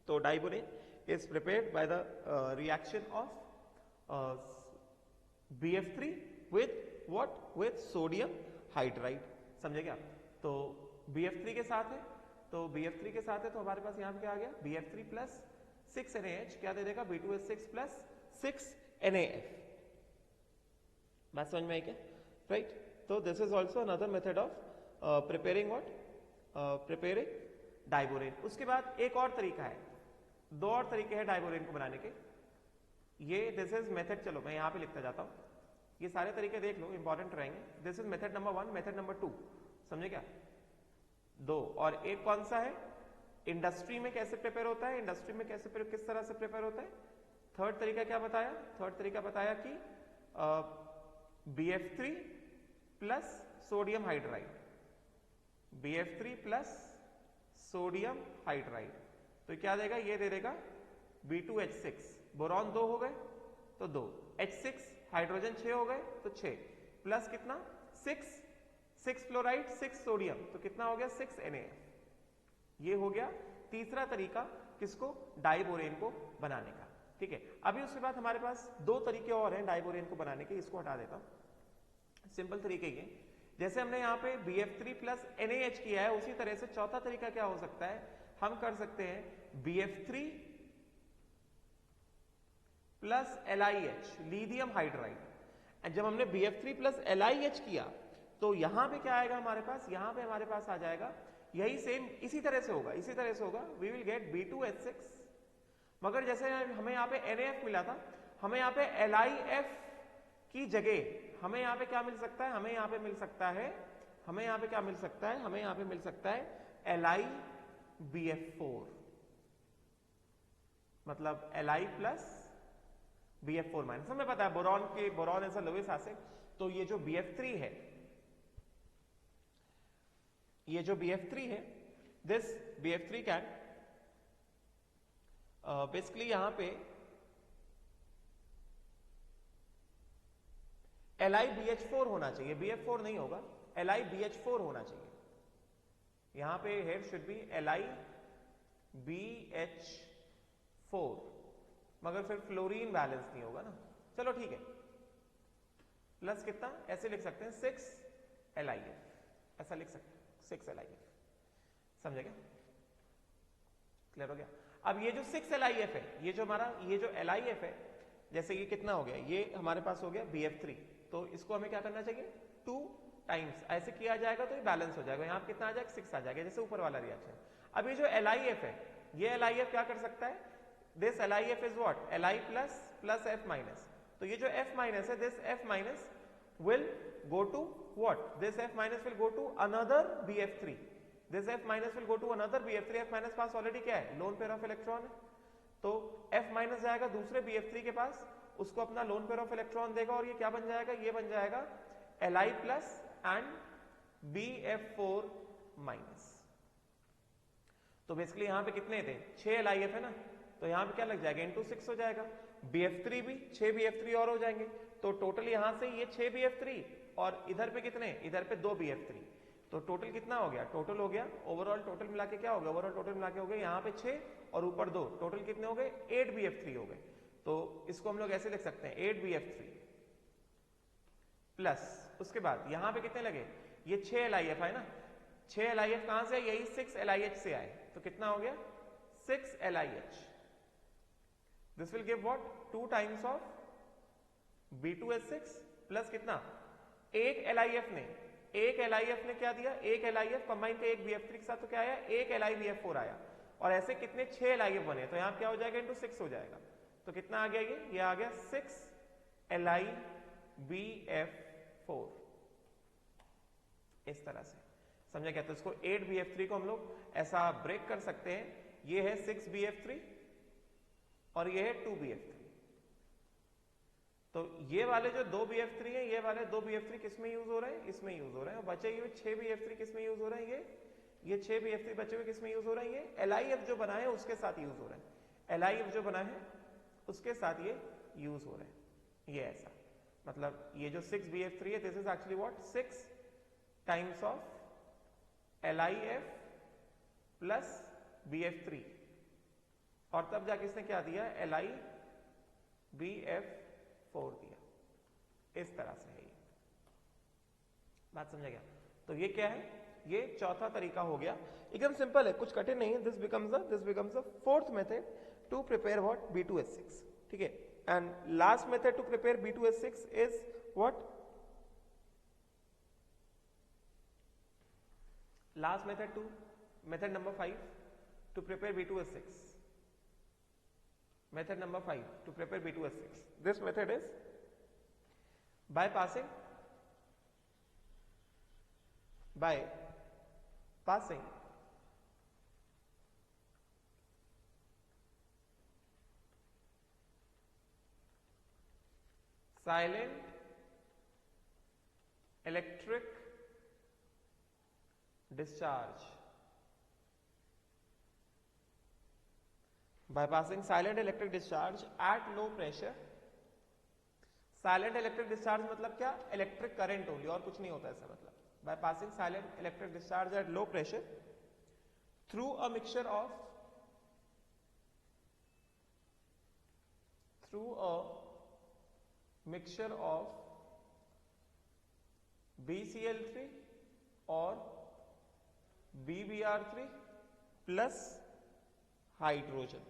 तो diborane is prepared by the reaction of BF3 with what with sodium hydride, समझे क्या। तो BF3 के साथ है, तो BF3 के साथ है तो हमारे पास यहाँ पे क्या आ गया BF3 प्लस 6NaH क्या दे देगा B2H6 प्लस 6NaF। बात समझ में आई क्या, राइट। तो this is also another method of preparing what preparing diborane. उसके बाद एक और तरीका है, 2 और तरीके हैं डाइबोरेन को बनाने के, ये दिस इज मेथड, चलो मैं यहाँ पे लिखता जाता हूँ, ये सारे तरीके देख लो इंपॉर्टेंट रहेंगे। This is method number 1, method number 2, समझे क्या 2, और एक कौन सा है इंडस्ट्री में कैसे प्रिपेयर होता है, इंडस्ट्री में कैसे किस तरह से प्रिपेयर होता है। थर्ड तरीका क्या बताया, थर्ड तरीका बताया कि BF3 plus sodium hydride, BF3 plus sodium hydride, तो क्या देगा, ये दे देगा B2H6, बोरॉन 2 हो गए तो 2, H6 हाइड्रोजन 6 हो गए तो 6 प्लस कितना 6 फ्लोराइड 6 सोडियम, तो कितना हो गया 6NaF। ये हो गया तीसरा तरीका किसको डाइबोरेन को बनाने का, ठीक है। अभी उसके बाद हमारे पास 2 तरीके और हैं डाइबोरेन को बनाने के, इसको हटा देता हूं। सिंपल तरीके ये, जैसे हमने यहाँ पे BF3 प्लस NaH किया है, उसी तरह से चौथा तरीका क्या हो सकता है, हम कर सकते हैं BF3 plus LiH lithium hydride. जब हमने BF3 प्लस LiH किया तो यहां पे क्या आएगा हमारे पास, यहां पे हमारे पास आ जाएगा यही सेम, इसी तरह से होगा, वी विल गेट B2H6, मगर जैसे हमें यहाँ पे NaF मिला था, हमें यहाँ पे LiF की जगह हमें यहाँ पे क्या मिल सकता है, हमें यहाँ पे मिल सकता है, हमें यहाँ पे क्या मिल सकता है, हमें यहाँ पे मिल सकता है LiBF4, मतलब Li प्लस BF4 माइनस। हमें पता है boron is a lowest acid, तो ये जो BF3 है, ये जो BF3 है, दिस BF3 कैन बेसिकली यहां पे LiBH4 होना चाहिए, BF4 नहीं होगा, LiBH4 होना चाहिए, यहां पे हेड शुड बी LiBH4, मगर फिर फ्लोरीन बैलेंस नहीं होगा ना, चलो ठीक है, प्लस कितना ऐसे लिख सकते हैं 6LiF, ऐसा लिख सकते हैं 6 LiF, समझे क्या? क्लियर हो गया? अब ये जो 6 LiF है, ये जो हमारा ये जो LiF है, जैसे ये कितना हो गया, ये हमारे पास हो गया BF3, तो इसको हमें क्या करना चाहिए 2 टाइम्स ऐसे किया जाएगा तो ये बैलेंस हो जाएगा, यहाँ कितना आ जाएगा 6 आ जाएगा, जैसे ऊपर वाला रिएक्शन। अब ये जो LiF है, ये LiF क्या कर सकता है, this LiF is what, Li plus plus F minus, तो ये जो F माइनस है, this F minus will go to what, this F minus will go to another BF3, this F minus will go to another BF3, F minus pass already क्या है, lone pair of electron है, तो F minus जाएगा दूसरे BF3 के पास, उसको अपना lone pair of electron देगा और ये क्या बन जाएगा, ये बन जाएगा Li plus and BF4 minus. तो बेसिकली यहां पे कितने थे, 6 LiF है ना, तो यहां पे क्या लग जाएगा, इंटू 6 हो जाएगा, BF3 भी 6 BF3 और हो जाएंगे, तो टोटल यहां से ये 6 BF3 और इधर पे कितने, इधर पे 2 BF3, तो टोटल कितना हो गया, टोटल हो गया ओवरऑल, टोटल मिला के क्या हो गया, ओवरऑल टोटल मिला के हो गया यहाँ पे 6 और ऊपर 2, टोटल कितने हो गए 8 BF3 हो गए। तो इसको हम लोग ऐसे लिख सकते हैं 8 BF3 प्लस उसके बाद यहाँ पे कितने लगे, ये 6 LiF है ना, 6 LiF कहां से, यही 6 LiH से आए, तो कितना हो गया 6 LiH, this will give what 2 times of B2H6 plus कितना, एक LiF ने क्या दिया, एक LiF कंबाइन के एक BF3 के साथ, तो क्या आया, एक LiBF4 आया, और ऐसे कितने 6 LiF बने, तो यहां क्या हो जाएगा, इंटू 6 हो जाएगा, तो कितना आ गया, ये आ गया 6 LiBF4, इस तरह से, समझा क्या? तो इसको 8 BF3 को हम लोग ऐसा ब्रेक कर सकते हैं, ये है 6 BF3 और ये है 2 BF3, तो ये वाले जो 2 BF3 है, ये वाले 2 BF3 किस में यूज हो रहे हैं, इसमें यूज हो रहे हैं, और बचे हुए 6 BF3 किस में यूज हो रहे हैं, ये 6 BF3 बचे हुए किस में यूज हो रहे हैं, ये LiF जो बना है उसके साथ यूज हो रहे हैं, LiF जो बना है उसके साथ ये यूज हो रहे हैं, ये ऐसा, मतलब ये जो 6 BF3 है, this is actually what 6 times of LiF plus BF3, और तब जाके इसने क्या दिया, LiBF4 दिया, इस तरह से है ये, बात समझा गया? तो ये क्या है, ये चौथा तरीका हो गया, एकदम सिंपल है, कुछ कठिन नहीं है, this becomes the fourth method to prepare what B2H6, ठीक है, and last method to prepare B2H6 is what, last method number 5 to prepare B2H6, method number 5 to prepare B2H6, this method is by passing silent electric discharge, by passing silent electric discharge at low pressure, silent electric discharge मतलब क्या, electric current only, और कुछ नहीं होता ऐसा मतलब, by passing silent electric discharge at low pressure through a mixture of BCl3 और BBr3 plus hydrogen,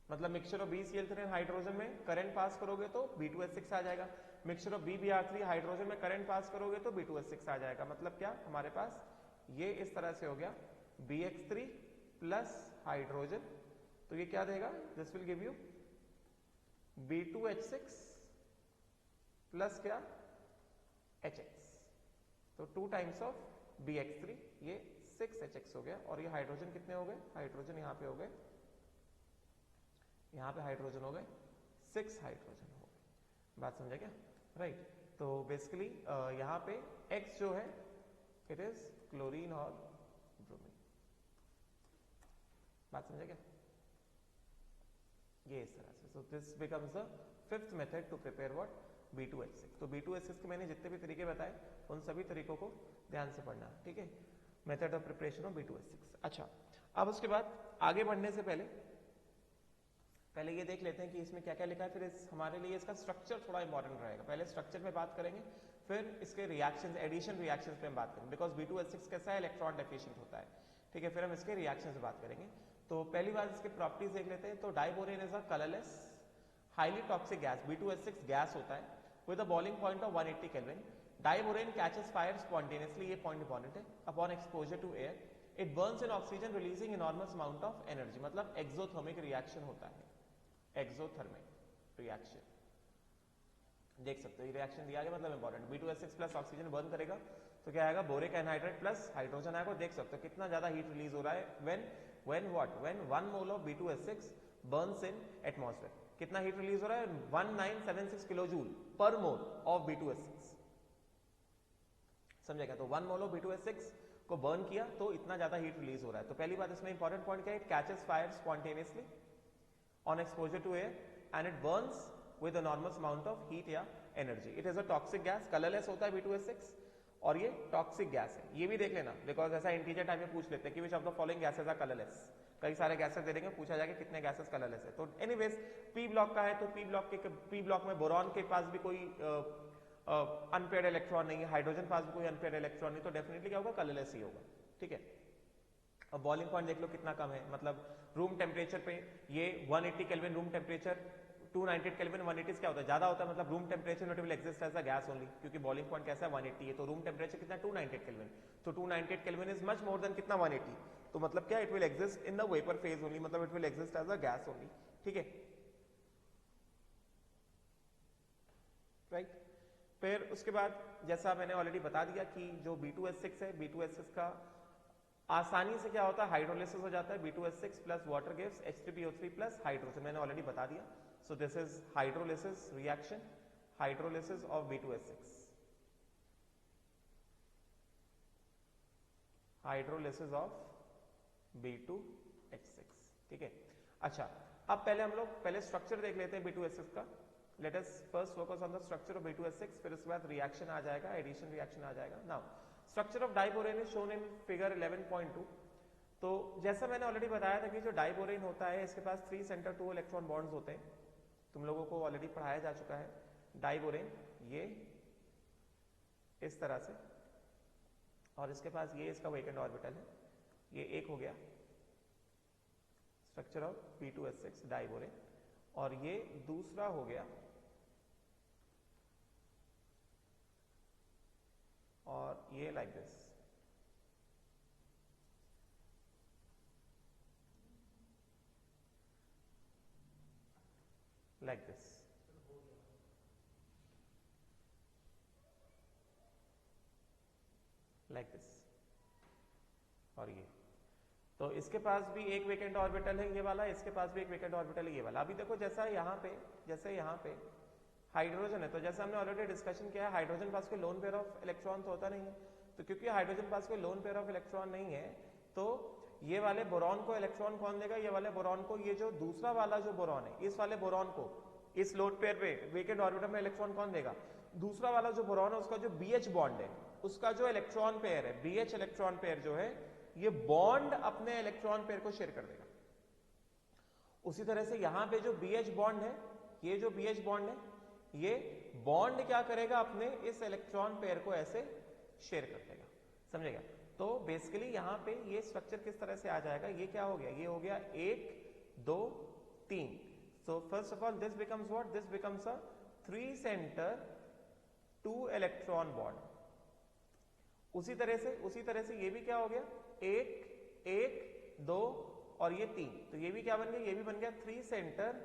मतलब mixture of BCl3 and hydrogen में करंट पास करोगे तो B2H6 आ जाएगा, मिक्सचर ऑफ BBr3 हाइड्रोजन में करंट पास करोगे तो B2H6 आ जाएगा, मतलब क्या, हमारे पास ये इस तरह से हो गया BX3 प्लस हाइड्रोजन, तो ये क्या देगा, this will give you B2H6 plus क्या HX, तो 2 टाइम्स ऑफ BX3, ये 6HX हो गया, और ये हाइड्रोजन कितने हो गए, हाइड्रोजन यहाँ पे हो गए, यहाँ पे हाइड्रोजन हो गए 6 हाइड्रोजन हो गए, बात समझा क्या, राइट? तो बेसिकली यहाँ पे X जो है इट इज क्लोरीन और ब्रोमीन, बात समझा क्या, ये इस तरह से, so this becomes the fifth method to prepare what B2H6। तो B2H6 के मैंने जितने भी तरीके बताए उन सभी तरीकों को ध्यान से पढ़ना, ठीक है, method of preparation of B2H6। अच्छा, अब उसके बाद आगे बढ़ने से पहले पहले ये देख लेते हैं कि इसमें क्या क्या लिखा है, फिर हमारे लिए इसका स्ट्रक्चर थोड़ा इंपॉर्टेंट रहेगा। पहले स्ट्रक्चर पे बात करेंगे, फिर इसके रिएक्शंस, एडिशन रिएक्शंस पे हम बात करेंगे, बिकॉज B2S6 कैसा है, इलेक्ट्रॉन डेफिशिएंट होता है, ठीक है। फिर हम इसके रिएक्शंस पे बात करेंगे। तो पहली बात इसके प्रॉपर्टीज देख लेते हैं। तो diborane is a colourless highly toxic gas, B2S6 gas होता है with a boiling point of 180 kelvin. Diborane catches fire spontaneously, ये पॉइंट इंपॉर्टेंट है, upon exposure to air. It burns in oxygen releasing enormous amount of energy, मतलब exothermic reaction होता है, exothermic reaction देख सकते हो। ये रिएक्शन दिया गया, मतलब important. B2S6 plus oxygen burn करेगा तो क्या आएगा, बोरिक एनहाइड्रेट प्लस हाइड्रोजन आएगा। देख सकते हो कितना ज्यादा हीट रिलीज हो रहा है when 1 mole of B2S6 Burns in atmosphere. कितना हीट रिलीज हो रहा है, 1976 किलो जूल पर मोल ऑफ B2S6, समझेगा। तो 1 मोल ऑफ B2S6 को बर्न किया तो इतना ज्यादा हीट रिलीज हो रहा है। तो पहली बात इसमें इंपॉर्टेंट पॉइंट क्या है, it catches fire spontaneously on exposure to air and it burns with enormous amount of heat या energy. It is a toxic gas, colourless होता है B2S6 और ये टॉक्सिक गैस है। ये भी देख लेना, बिकॉज ऐसा इंटीजर टाइप में पूछ लेते हैं कि which of the following gases are colourless. कई सारे गैसेस दे देंगे, पूछा जाएगा कितने गैसेस कलरलेस है। तो एनीवेज पी ब्लॉक का है, तो पी ब्लॉक में बोरॉन के पास भी कोई अनपेयर्ड इलेक्ट्रॉन नहीं है, हाइड्रोजन पास भी कोई अनपेयर्ड इलेक्ट्रॉन नहीं, तो डेफिनेटली क्या होगा, कलरलेस ही होगा, ठीक है। अब बॉइलिंग पॉइंट देख लो कितना कम है, मतलब रूम टेम्परेचर पे ये 180 केल्विन रूम टेम्परेचर, 298 केल्विन 180 क्या होता है, ज्यादा होता है, मतलब room temperature not will exist as a gas only, क्योंकि बॉइलिंग पॉइंट कैसा है 180 है। तो रूम टेम्परेचर कितना 298 केल्विन, तो 298 kelvin is much more than कितना 180, तो मतलब क्या, it will exist in the vapour phase only, मतलब it will exist as a gas only, ठीक है, राइट। फिर उसके बाद जैसा मैंने ऑलरेडी बता दिया कि जो B2S6 है, B2S6 का आसानी से क्या होता है, हाइड्रोलिसिस हो जाता है। B2S6 plus water gives H3PO3 plus hydrogen, मैंने ऑलरेडी बता दिया। So this is hydrolysis reaction, hydrolysis of B2S6, hydrolysis of B2H6, ठीक है। अच्छा, अब पहले हम लोग पहले स्ट्रक्चर देख लेते हैं B2S6 का। Let us first focus on the structure of B2S6, फिर उसके बाद रिएक्शन आ जाएगा, एडिशन रिएक्शन आ जाएगा। Now structure of diborane is shown in figure 11.2। तो जैसा मैंने ऑलरेडी बताया था कि जो डाइबोरेन होता है इसके पास 3 सेंटर 2 इलेक्ट्रॉन बॉन्ड्स होते हैं, तुम लोगों को ऑलरेडी पढ़ाया जा चुका है। डाइबोरेन ये इस तरह से, और इसके पास ये इसका वेकेंट ऑर्बिटल है, ये एक हो गया स्ट्रक्चर ऑफ B2S6 डाइबोरेन, और ये दूसरा हो गया, और ये like this, like this, like this, और ये तो इसके पास भी एक वेकेंट ऑर्बिटल है ये वाला, इसके पास भी एक वेकेंट ऑर्बिटल है ये वाला। अभी देखो जैसा यहाँ पे, जैसे यहाँ पे हाइड्रोजन है, तो जैसे हमने ऑलरेडी डिस्कशन किया है, हाइड्रोजन पास कोई लोन पेयर ऑफ इलेक्ट्रॉन तो होता नहीं है, तो क्योंकि हाइड्रोजन पास कोई लोन पेयर ऑफ इलेक्ट्रॉन नहीं है, तो ये वाले बोरॉन को इलेक्ट्रॉन कौन देगा, ये वाले बोरॉन को, ये जो दूसरा वाला जो बोरॉन है, इस वाले बोरॉन को इस लोड पेयर पे वेकेंट ऑर्बिटल में इलेक्ट्रॉन कौन देगा, दूसरा वाला जो बोरॉन है उसका जो BH बॉन्ड है, उसका जो इलेक्ट्रॉन पेयर है, BH इलेक्ट्रॉन पेयर जो है, ये बॉन्ड अपने इलेक्ट्रॉन पेयर को शेयर कर देगा। उसी तरह से यहां पे जो BH बॉन्ड है, ये जो BH बॉन्ड है, ये बॉन्ड क्या करेगा, अपने इस इलेक्ट्रॉन पेयर को ऐसे शेयर कर देगा, समझेगा। तो बेसिकली यहां पे ये स्ट्रक्चर किस तरह से आ जाएगा, ये क्या हो गया, ये हो गया 1 2 3। So first of all this becomes what, this becomes a 3 center 2 electron bond। उसी तरह से ये भी क्या हो गया, 1 1 2 और ये 3, तो ये भी क्या बन गया, ये भी बन गया 3 सेंटर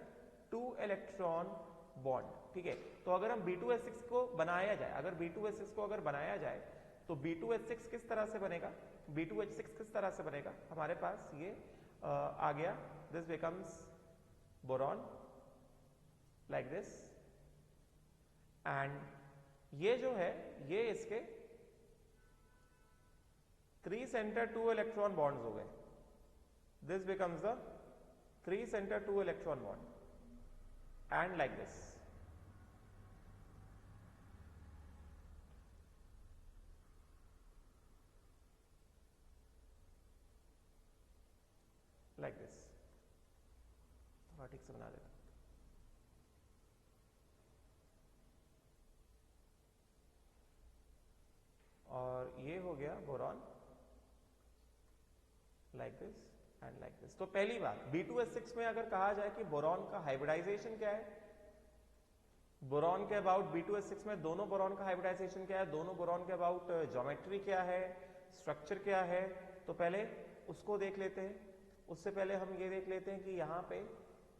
2 इलेक्ट्रॉन बॉन्ड, ठीक है। तो अगर हम B2S6 को बनाया जाए, अगर B2S6 को अगर बनाया जाए तो B2S6 किस तरह से बनेगा, B2H6 किस तरह से बनेगा, हमारे पास ये आ गया, this becomes boron like this, and ये जो है ये इसके 3 सेंटर 2 इलेक्ट्रॉन बॉन्ड्स हो गए, this becomes the 3 centre 2 electron bond and like this, like this। थोड़ा ठीक से बना देता हूं। और ये हो गया boron like this and like this. तो पहली बात B2S6 में अगर कहा जाए कि बोरॉन का हाइब्रिडाइजेशन क्या है, बोरॉन के अबाउट B2S6 में दोनों बोरॉन का हाइब्रिडाइजेशन क्या है, दोनों बोरॉन के अबाउट ज्योमेट्री क्या है, स्ट्रक्चर क्या है, तो पहले उसको देख लेते हैं। उससे पहले हम ये देख लेते हैं कि यहाँ पे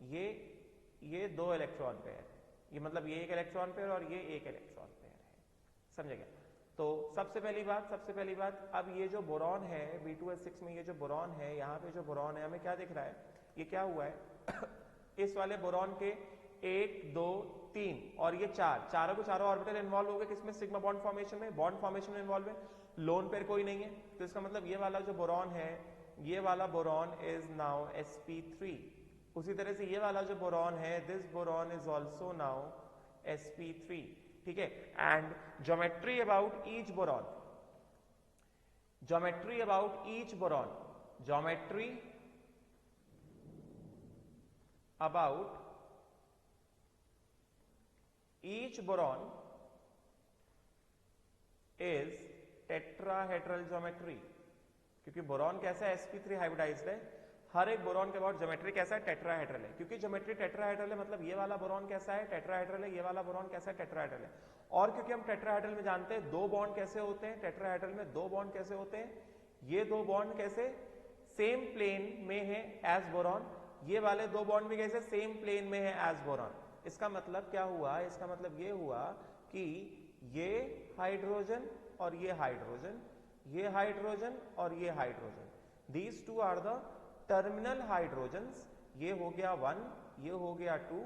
ये दो इलेक्ट्रॉन पेयर, ये मतलब ये एक इलेक्ट्रॉन पेयर और ये एक इलेक्ट्रॉन पेयर है, समझेगा। तो सबसे पहली बात अब ये जो बोरॉन है B2S6 में, ये जो बोरॉन है, यहाँ पे जो बोरॉन है हमें क्या दिख रहा है, ये क्या हुआ है इस वाले बोरॉन के 1 2 3 और ये चारों के चारों ऑर्बिटल इन्वॉल्व हो गए किसमें, सिग्मा बॉन्ड फॉर्मेशन में, बॉन्ड फॉर्मेशन में इन्वॉल्व है। लोन पेयर कोई नहीं है, तो इसका मतलब ये वाला जो बोरॉन है, ये वाला बोरॉन इज नाउ sp3। उसी तरह से ये वाला जो बोरॉन है, this boron is also now sp3, ठीक है। And geometry about each boron, geometry about each boron, geometry about each boron is tetrahedral geometry, क्योंकि बोरॉन कैसा है, sp3 हाइब्रिडाइज्ड है, हर एक बोरॉन के अबाउट ज्योमेट्री कैसा है, टेट्राहेड्रल है। क्योंकि ज्योमेट्री टेट्राहेड्रल है मतलब ये वाला बोरॉन कैसा है, टेट्राहेड्रल है, ये वाला बोरॉन कैसा है, टेट्राहेड्रल है। और क्योंकि हम टेट्राहेड्रल में जानते हैं दो बॉन्ड कैसे होते हैं, टेट्राहेड्रल में दो बॉन्ड कैसे होते हैं, ये दो बॉन्ड कैसे सेम प्लेन में है एज बोरॉन, ये वाले दो बॉन्ड भी कैसे सेम प्लेन में है एज बोरॉन। इसका मतलब क्या हुआ, इसका मतलब ये हुआ कि ये हाइड्रोजन और ये हाइड्रोजन, ये हाइड्रोजन और ये hydrogen, these two are the terminal hydrogens. ये हो गया 1, ये हो गया 2,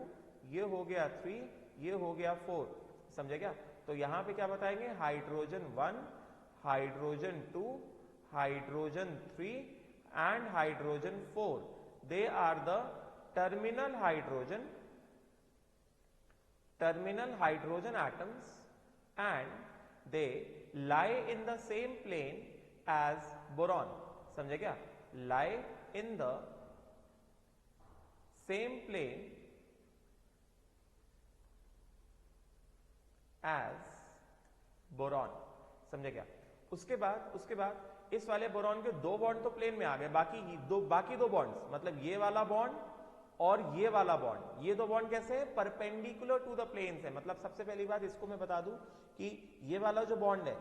ये हो गया 3, ये हो गया 4, समझे क्या। तो यहां पे क्या बताएंगे, hydrogen 1, hydrogen 2, hydrogen 3 and hydrogen 4, they are the terminal hydrogen atoms and they lie in the same plane as boron, समझे क्या, lie in the same plane as boron, समझे क्या। उसके बाद इस वाले बोरॉन के दो बॉन्ड तो प्लेन में आ गए, बाकी दो बॉन्ड्स मतलब ये वाला बॉन्ड और ये वाला बॉन्ड, ये दो बॉन्ड कैसे है, परपेंडिकुलर टू द प्लेन्स है। मतलब सबसे पहली बात इसको मैं बता दूं कि ये वाला जो बॉन्ड है,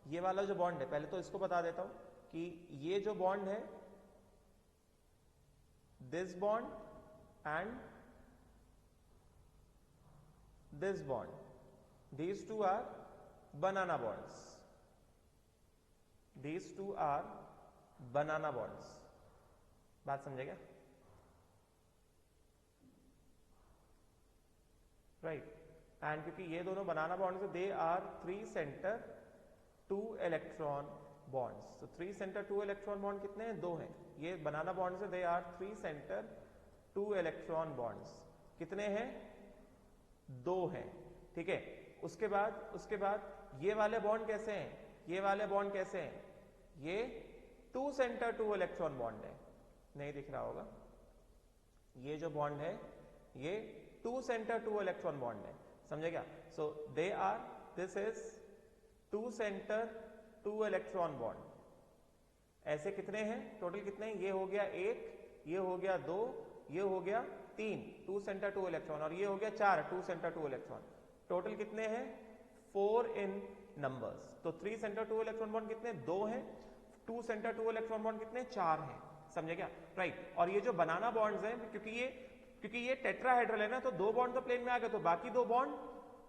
ये वाला जो बॉन्ड है, पहले तो इसको बता देता हूं कि ये जो बॉन्ड है, this bond and this bond, these two are banana bonds, these two are banana bonds, बात समझेगा, राइट। एंड क्योंकि ये दोनों बनाना बॉन्ड्स है, they are 3 centre 2 electron bonds. तो 3 सेंटर 2 इलेक्ट्रॉन बॉन्ड कितने हैं, 2 हैं। ये बनाना बॉन्ड्स है, they are 3 centre 2 electron bonds, कितने हैं, 2 हैं, ठीक है। उसके बाद ये वाले बॉन्ड कैसे हैं, ये वाले बॉन्ड कैसे हैं, ये 2 सेंटर 2 इलेक्ट्रॉन बॉन्ड है, नहीं दिख रहा होगा, ये जो बॉन्ड है ये 2 सेंटर 2 इलेक्ट्रॉन बॉन्ड है, समझे क्या। So they are, this is 2 centre 2 electron bond. ऐसे कितने हैं टोटल, कितने हैं, ये हो गया 1, ये हो गया 2, ये हो गया 3 2 सेंटर 2 इलेक्ट्रॉन, और ये हो गया 4 2 सेंटर 2 इलेक्ट्रॉन। टोटल कितने हैं, 4 इन नंबर्स। तो 3 सेंटर 2 इलेक्ट्रॉन बॉन्ड कितने, 2 हैं, 2 सेंटर 2 इलेक्ट्रॉन बॉन्ड कितने, 4 हैं, समझे क्या, राइट। और ये जो बनाना बॉन्ड्स हैं, क्योंकि ये टेट्राहेड्रल है ना, तो 2 बॉन्ड तो प्लेन में आ गए, तो बाकी 2 बॉन्ड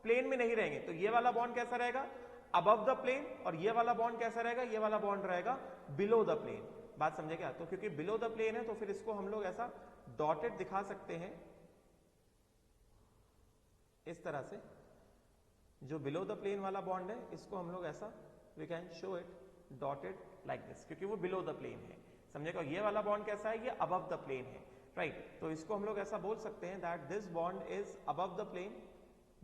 प्लेन में नहीं रहेंगे। तो ये वाला बॉन्ड कैसा रहेगा, अबव द प्लेन, और ये वाला बॉन्ड कैसा रहेगा, ये वाला बॉन्ड रहेगा बिलो द प्लेन, बात समझे क्या। तो क्योंकि बिलो द प्लेन है तो फिर इसको हम लोग ऐसा डॉटेड दिखा सकते हैं, इस तरह से। जो बिलो द प्लेन वाला बॉन्ड है इसको हम लोग ऐसा, we can show it dotted like this, क्योंकि वो बिलो द प्लेन है, समझेगा। ये वाला बॉन्ड कैसा है, ये अबव द प्लेन है, राइट। तो इसको हम लोग ऐसा बोल सकते हैं that this bond is above the plane,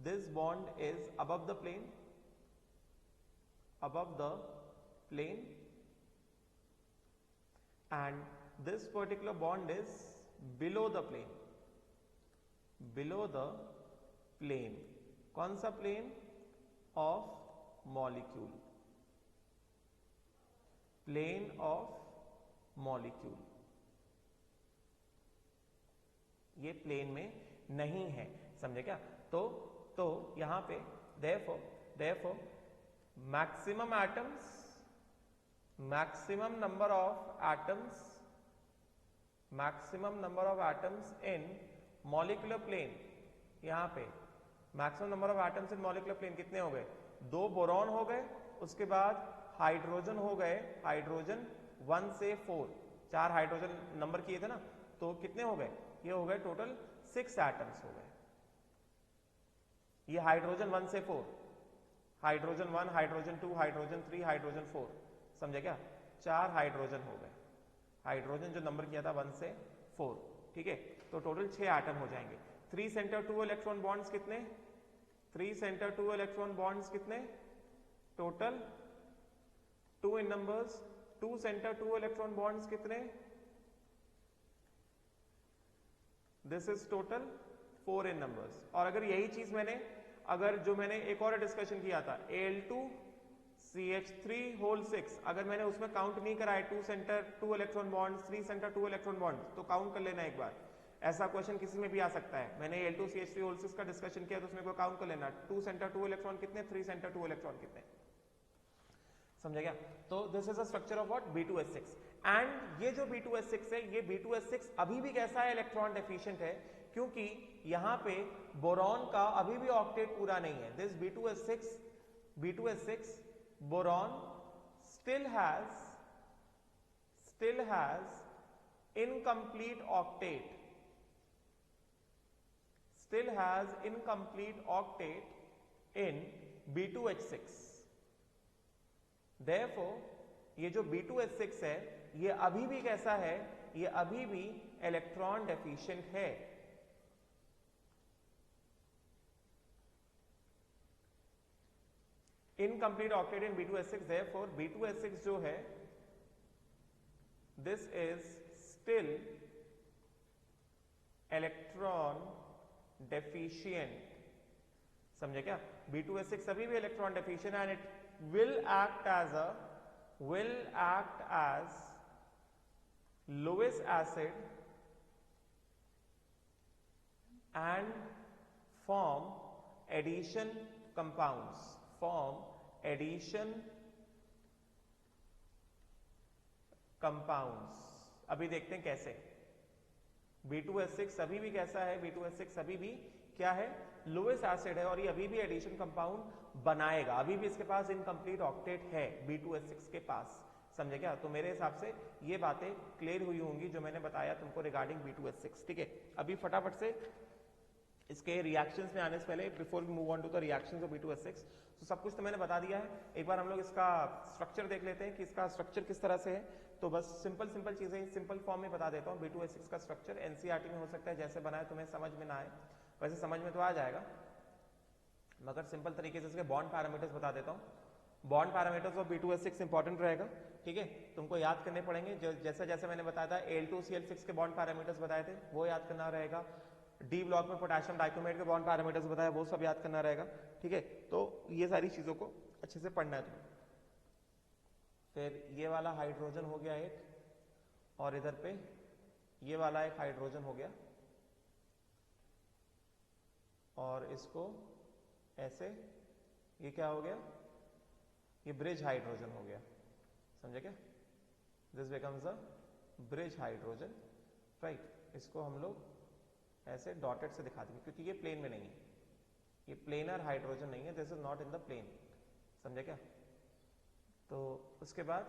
this bond is above the plane, above the plane, and this particular bond is below the plane, below the plane. कौन सा plane? Of molecule, plane of molecule, ये plane में नहीं है, समझे क्या? तो यहां पे therefore maximum atoms, maximum number of atoms in molecular plane, यहां पे maximum number of atoms in molecular plane कितने हो गए? 2 बोरॉन हो गए, उसके बाद हाइड्रोजन हो गए, हाइड्रोजन 1 से 4, 4 हाइड्रोजन नंबर किए थे ना, तो कितने हो गए? ये हो गए टोटल 6 एटम्स हो गए। ये हाइड्रोजन 1 से 4, हाइड्रोजन 1, हाइड्रोजन 2, हाइड्रोजन 3, हाइड्रोजन 4, समझे क्या? 4 हाइड्रोजन हो गए, हाइड्रोजन जो नंबर किया था 1 से 4, ठीक है? तो टोटल 6 एटम हो जाएंगे। 3 सेंटर 2 इलेक्ट्रॉन बॉन्ड्स कितने? 3 सेंटर 2 इलेक्ट्रॉन बॉन्ड्स कितने? टोटल 2 इन नंबर्स, 2 सेंटर 2 इलेक्ट्रॉन बॉन्ड्स कितने? This is total 4 in numbers. और अगर यही चीज मैंने एक और डिस्कशन किया था, Al2CH3 होल 6, अगर मैंने उसमें काउंट नहीं कराए 2 centre 2 electron bonds, 3 centre 2 electron bonds, तो काउंट कर लेना एक बार। ऐसा क्वेश्चन किसी में भी आ सकता है। मैंने Al2CH3 होल 6 का डिस्कशन किया तो उसमें को काउंट कर लेना, 2 सेंटर 2 इलेक्ट्रॉन कितने, 3 सेंटर 2 इलेक्ट्रॉन कितने, समझे क्या? तो this is a structure of what? B2S6। And ये जो B2S6 है, ये B2S6 अभी भी कैसा है? इलेक्ट्रॉन डेफिशिएंट है, क्योंकि यहां पे बोरॉन का अभी भी ऑक्टेट पूरा नहीं है। This B2S6 boron still has incomplete octet, in B2H6। Therefore ये जो B2H6 है, ये अभी भी कैसा है? ये अभी भी इलेक्ट्रॉन डेफिशिएंट है। इनकम्प्लीट ऑक्टेट इन B2H6, therefore B2H6 जो है, this is still electron deficient, समझे क्या? B2H6 अभी भी इलेक्ट्रॉन डेफिशिएंट है, and it will act as Lewis acid and form addition compounds, अभी देखते हैं कैसे। B2H6 अभी भी कैसा है? B2H6 अभी भी क्या है? लुइस एसिड है, और ये अभी भी एडिशन कंपाउंड बनाएगा। अभी भी इसके पास इनकम्प्लीट ऑक्टेट है B2H6 के पास, समझे क्या? तो मेरे हिसाब से ये बातें क्लियर हुई होंगी जो मैंने बताया तुमको रिगार्डिंग B2H6, ठीक है? अभी फटाफट से इसके रिएक्शंस में आने से पहले, before we move on to the reactions of B2H6, तो सब कुछ तो मैंने बता दिया है। एक बार हम लोग इसका स्ट्रक्चर देख लेते हैं कि इसका स्ट्रक्चर किस तरह से है। तो बस सिंपल चीजें सिंपल फॉर्म में बता देता हूँ। B2H6 का स्ट्रक्चर एनसीईआरटी में हो सकता है जैसे बनाए तुम्हें समझ में ना आए, वैसे समझ में तो आ जाएगा, मगर सिंपल तरीके से इसके बॉन्ड पैरामीटर्स बता देता हूँ। Bond parameters of B2H6 important रहेगा, ठीक है? तुमको याद करने पड़ेंगे, जैसे जैसे मैंने बताया था Al2Cl6 के बॉन्ड पैरामीटर्स बताए थे, वो याद करना रहेगा। डी ब्लॉक में पोटेशियम डाइक्रोमेट के बॉन्ड पैरामीटर्स बताया, वो सब याद करना रहेगा, ठीक है? तो ये सारी चीजों को अच्छे से पढ़ना है तुम्हें। फिर ये वाला हाइड्रोजन हो गया एक, और इधर पे ये वाला एक हाइड्रोजन हो गया, और इसको ऐसे, ये क्या हो गया? ये ब्रिज हाइड्रोजन हो गया, समझे क्या? This becomes a bridge hydrogen, right? इसको हम लोग ऐसे डॉटेड से दिखा देंगे क्योंकि ये प्लेन में नहीं है, ये प्लेनर हाइड्रोजन नहीं है, this is not in the plane, समझे क्या? तो उसके बाद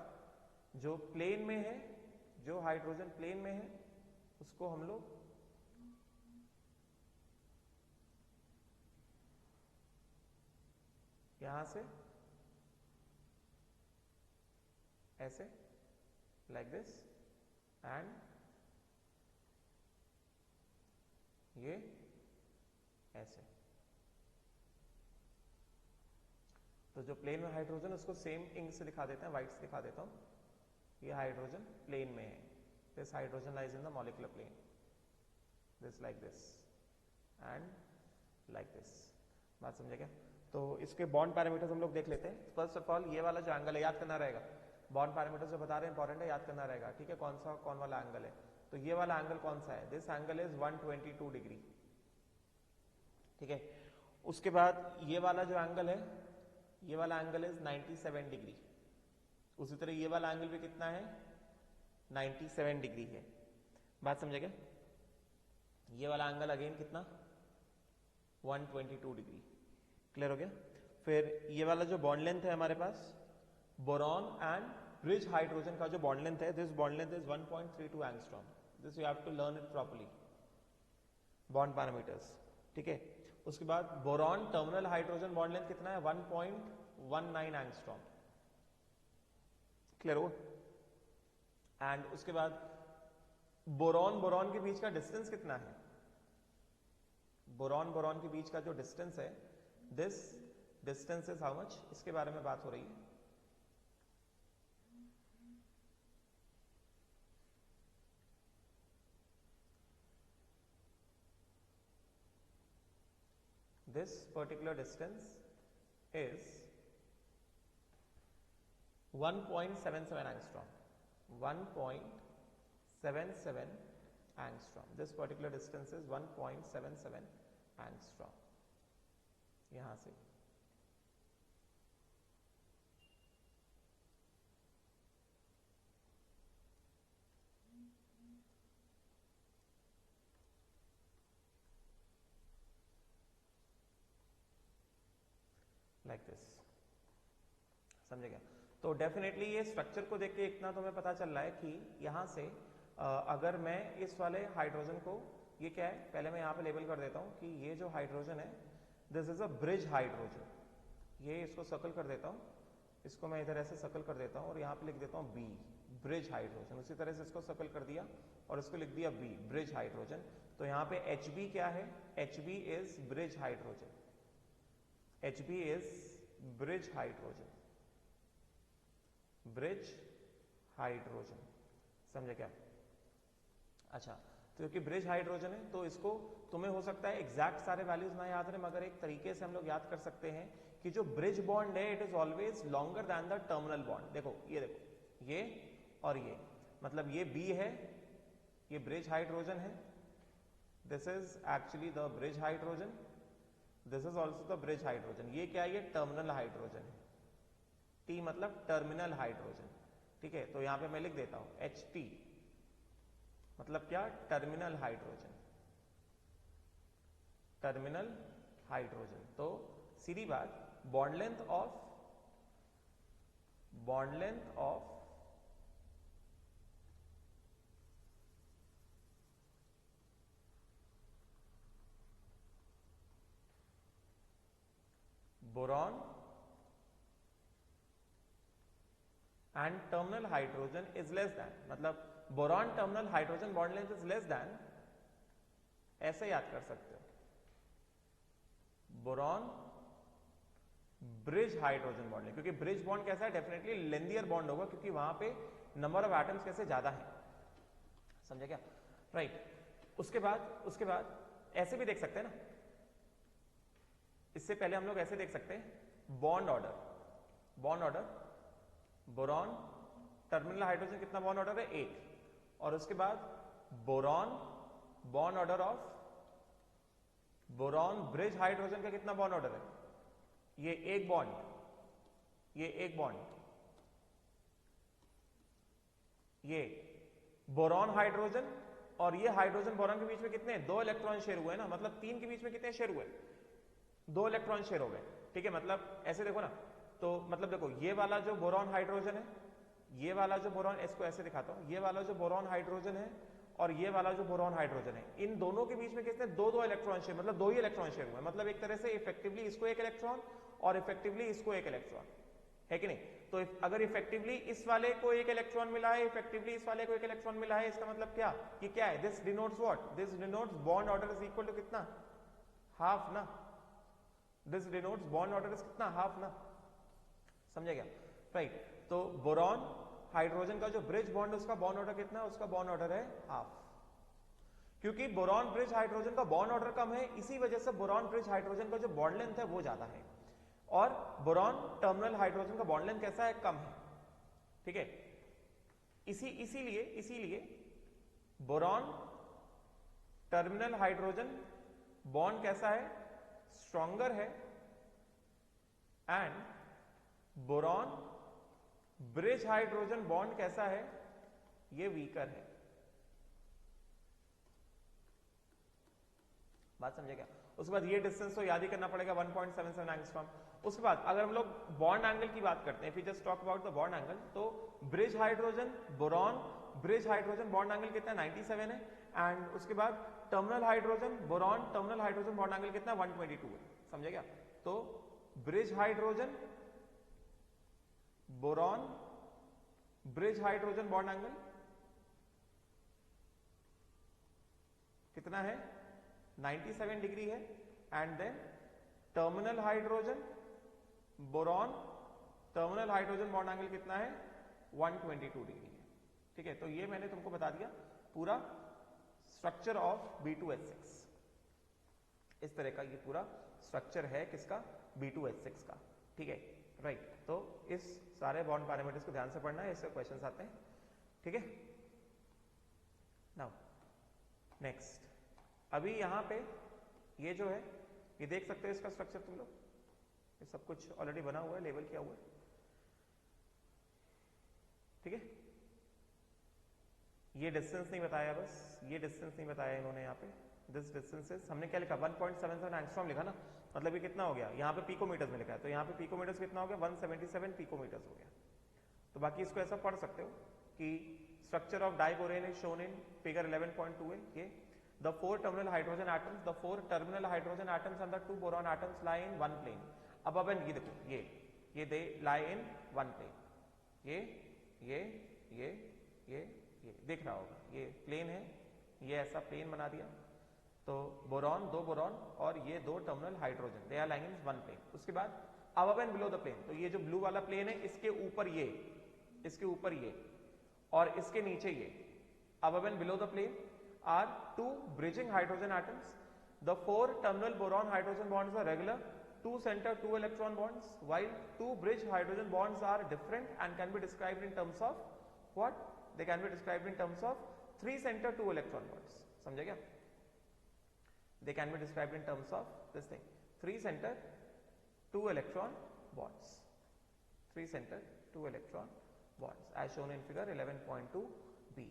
जो प्लेन में है, जो हाइड्रोजन प्लेन में है, उसको हम लोग यहां से ऐसे लाइक दिस, एंड ये ऐसे। तो जो प्लेन में हाइड्रोजन, उसको सेम इंक से दिखा देते हैं, व्हाइट से दिखा देता हूं। ये हाइड्रोजन प्लेन में है, this hydrogen lies in the molecular plane, this like this, and like this. बात समझे क्या? तो इसके बॉन्ड पैरामीटर्स हम लोग देख लेते हैं। फर्स्ट ऑफ ऑल ये वाला जो एंगल है याद करना रहेगा, बॉन्ड पैरामीटर्स जो बता रहे हैं इंपॉर्टेंट है, याद करना रहेगा, ठीक है? कौन वाला एंगल है? तो ये वाला एंगल कौन सा है? दिस एंगल इज 122 डिग्री, ठीक है? उसके बाद ये वाला जो एंगल है, ये वाला एंगल इज 97 डिग्री। उसी तरह ये वाला एंगल भी कितना है? 97 डिग्री है। बात समझे क्या? ये वाला एंगल अगेन कितना? 122 डिग्री। क्लियर हो गया? फिर ये वाला जो बॉन्ड लेंथ है हमारे पास, बोरॉन एंड ब्रिज हाइड्रोजन का जो बॉन्ड लेंथ है, this bond length is 1.32 angstrom. This you have to learn it properly, bond parameters, ठीक है? उसके बाद boron terminal hydrogen bond length कितना है? 1.19 एंगस्ट्रॉम। क्लियर हो? एंड उसके बाद बोरॉन के बीच का डिस्टेंस कितना है? बोरॉन के बीच का जो डिस्टेंस है, this distance is how much? इसके बारे में बात हो रही है। This particular distance is 1.77 angstrom. 1.77 angstrom. This particular distance is 1.77 angstrom. यहां से लाइक दिस। समझे क्या? तो डेफिनेटली ये स्ट्रक्चर को देख के इतना तो हमें पता चल रहा है कि यहां से अगर मैं इस वाले हाइड्रोजन को, ये क्या है पहले मैं यहां पे लेबल कर देता हूं कि ये जो हाइड्रोजन है this is a bridge hydrogen. ये इसको सर्कल कर देता हूं, इसको मैं इधर ऐसे सर्कल कर देता हूं और यहां पे लिख देता हूं बी, ब्रिज हाइड्रोजन। उसी तरह से इसको सर्कल कर दिया और इसको लिख दिया बी, ब्रिज हाइड्रोजन। तो यहां पे HB क्या है? HB is bridge hydrogen. HB is bridge hydrogen, bridge hydrogen. समझे क्या? अच्छा, तो क्योंकि ब्रिज हाइड्रोजन है तो इसको तुम्हें हो सकता है एग्जैक्ट सारे वैल्यूज ना याद रहे, मगर एक तरीके से हम लोग याद कर सकते हैं कि जो ब्रिज बॉन्ड है it is always longer than the terminal bond. देखो ये, देखो ये और ये, मतलब ये B है, ये ब्रिज हाइड्रोजन है, this is actually the bridge hydrogen, this is also the bridge hydrogen. ये क्या है? ये टर्मिनल हाइड्रोजन है। T मतलब टर्मिनल हाइड्रोजन, ठीक है? तो यहां पे मैं लिख देता हूं HT मतलब क्या? Terminal hydrogen, terminal hydrogen. तो सीधी बात, bond length of boron and terminal hydrogen is less than, मतलब boron terminal hydrogen bond length is less than, ऐसे याद कर सकते हो, boron bridge hydrogen bond length. क्योंकि ब्रिज बॉन्ड कैसा है? डेफिनेटली लेंथियर बॉन्ड होगा, क्योंकि वहां पे नंबर ऑफ एटम्स कैसे ज्यादा है। समझे क्या? राइट। उसके बाद ऐसे भी देख सकते हैं ना, इससे पहले हम लोग ऐसे देख सकते हैं, bond order boron terminal hydrogen कितना बॉन्ड ऑर्डर है? 1। और उसके बाद boron bond order of boron bridge hydrogen का कितना बॉन्ड ऑर्डर है? ये एक बॉन्ड, ये एक बॉन्ड, ये बोरॉन हाइड्रोजन और ये हाइड्रोजन बोरॉन के बीच में कितने? 2 इलेक्ट्रॉन शेयर हुए ना, मतलब 3 के बीच में कितने शेयर हुए? 2 इलेक्ट्रॉन शेयर हो गए, ठीक है? मतलब ऐसे देखो ना, तो मतलब देखो ये वाला जो बोरॉन हाइड्रोजन है, ये वाला जो बोरॉन, इसको ऐसे दिखाता हूं, ये वाला जो बोरॉन हाइड्रोजन है और ये वाला जो बोरॉन हाइड्रोजन है, इन दोनों के बीच में कितने? 2 इलेक्ट्रॉन शेयर, मतलब 2 ही इलेक्ट्रॉन शेयर हुए। मतलब एक तरह से इफेक्टिवली इसको 1 इलेक्ट्रॉन और इफेक्टिवली इसको 1 इलेक्ट्रॉन, है कि नहीं? तो अगर इफेक्टिवली इस वाले को 1 इलेक्ट्रॉन मिला है, इफेक्टिवली इस वाले को 1 इलेक्ट्रॉन मिला है, इसका मतलब क्या? कि क्या है? This denotes what? This denotes bond order is equal to कितना? हाफ ना। This denotes bond order is कितना? हाफ ना। समझे क्या? राइट। तो बोरॉन हाइड्रोजन का जो ब्रिज बॉन्ड, उसका बॉन्ड ऑर्डर कितना? उसका बॉन्ड ऑर्डर है हाफ। क्योंकि बोरॉन ब्रिज हाइड्रोजन का बॉन्ड ऑर्डर कम है, इसी वजह से बोरॉन ब्रिज हाइड्रोजन का जो बॉन्ड लेंथ है वो ज्यादा है, और बोरॉन टर्मिनल हाइड्रोजन का बॉन्ड लेंथ कैसा है, कम है। ठीक है, इसीलिए बोरॉन टर्मिनल हाइड्रोजन बॉन्ड कैसा है, स्ट्रॉन्गर है, and boron bridge hydrogen bond कैसा है, ये वीकर है। बात समझेगा? उसके बाद ये डिस्टेंस तो याद ही करना पड़ेगा 1.77 एंगस्ट्रॉम। उसके बाद अगर हम लोग बॉन्ड एंगल की बात करते हैं, if we just talk about the bond angle, तो bridge hydrogen boron bridge hydrogen bond angle कितना है, 97 है, एंड उसके बाद terminal hydrogen boron terminal hydrogen bond angle कितना है, 122 है। समझे क्या? तो bridge hydrogen boron bridge hydrogen bond angle कितना है, 97 डिग्री है, and then terminal hydrogen boron terminal hydrogen bond angle कितना है, 122 डिग्री है। ठीक है, तो ये मैंने तुमको बता दिया पूरा स्ट्रक्चर ऑफ B2H6। इस तरह का ये पूरा स्ट्रक्चर है किसका, B2H6 का। ठीक है, राइट। तो इस सारे बॉन्ड पैरामीटर्स को ध्यान से पढ़ना है, इससे क्वेश्चंस आते हैं। ठीक है, नाउ नेक्स्ट, अभी यहां पे ये जो है, ये देख सकते हो इसका स्ट्रक्चर तुम लोग, ये सब कुछ ऑलरेडी बना हुआ है, लेबल किया हुआ है। ठीक है, ये डिस्टेंस नहीं बताया, बस ये डिस्टेंस नहीं बताया इन्होंने यहाँ पे। दिस डिस्टेंस इज, हमने क्या लिखा, 1.77 एंगस्ट्रॉम लिखा ना, मतलब ये कितना हो गया, यहाँ पे पिकोमीटर्स में लिखा है, तो यहाँ पे पिकोमीटर्स कितना हो गया, 177 पिकोमीटर्स हो गया। तो बाकी इसको ऐसा पढ़ सकते हो कि structure of diborane is shown in figure 11.2 है ये। The four terminal hydrogen atoms, the four terminal hydrogen atoms and the two boron atoms lie in one plane. Above and ये देखो, ये they lie in one plane. ये देख रहा होगा, ये प्लेन है, ये ऐसा प्लेन बना दिया। तो बोरॉन, दो बोरॉन और ये दो terminal hydrogen, they are lying in one plane. उसके बाद above and below the plane, तो ये जो ब्लू वाला प्लेन है, इसके ऊपर ये, इसके ऊपर ये और इसके नीचे ये, above and below the plane are two bridging hydrogen atoms. The four terminal boron hydrogen bonds are regular, two center two electron bonds, while two bridge hydrogen bonds are different and can be described in terms of what? They can be described in terms of three center two electron bonds. समझे क्या? They can be described in terms of this thing, three center two electron bonds, three center two electron bonds as shown in figure 11.2b.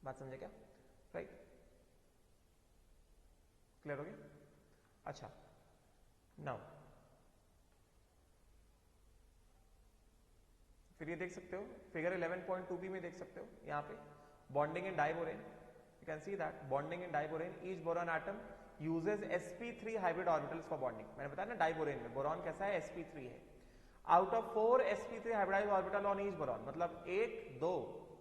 बात समझे क्या? Right, clear हो गया? अच्छा, now फिर ये देख सकते हो फिगर 11.2b में, देख सकते हो यहाँ पे bonding in diborane, you can see that bonding in diborane, each boron atom uses sp3 hybrid orbitals for bonding. मैंने बताया ना डाइबोरेन में बोरॉन कैसा है, sp3 है। Out of 4 sp3 hybridised orbital on each boron, मतलब 1 2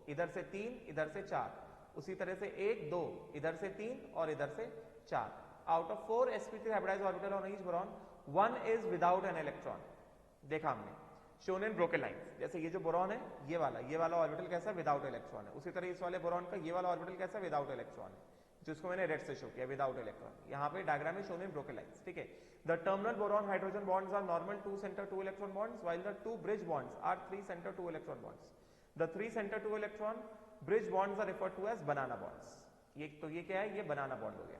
इधर से 3 इधर से 4, उसी तरह से 1 2 इधर से 3 और इधर से 4। Out of 4 sp3 hybridised orbital on each boron, 1 is without an electron. देखा हमने, शोन इन ब्रोकन लाइंस। जैसे ये जो बोरॉन है, ये वाला ऑर्बिटल कैसा, विदाउट इलेक्ट्रॉन है। उसी तरह इस वाले बोरॉन का ये वाला ऑर्बिटल कैसा, विदाउट इलेक्ट्रॉन है, जिसको मैंने रेड से शो किया, विदाउट इलेक्ट्रॉन। यहाँ पे डायग्राम में शोन इन ब्रोकन लाइंस। ठीक है, the terminal boron hydrogen bonds are normal 2 centre 2 electron bonds, while the 2 bridge bonds are 3 centre 2 electron bonds. The 3 centre 2 electron bridge bonds are referred to as banana bonds. ये तो ये क्या है, ये बनाना bond हो गया,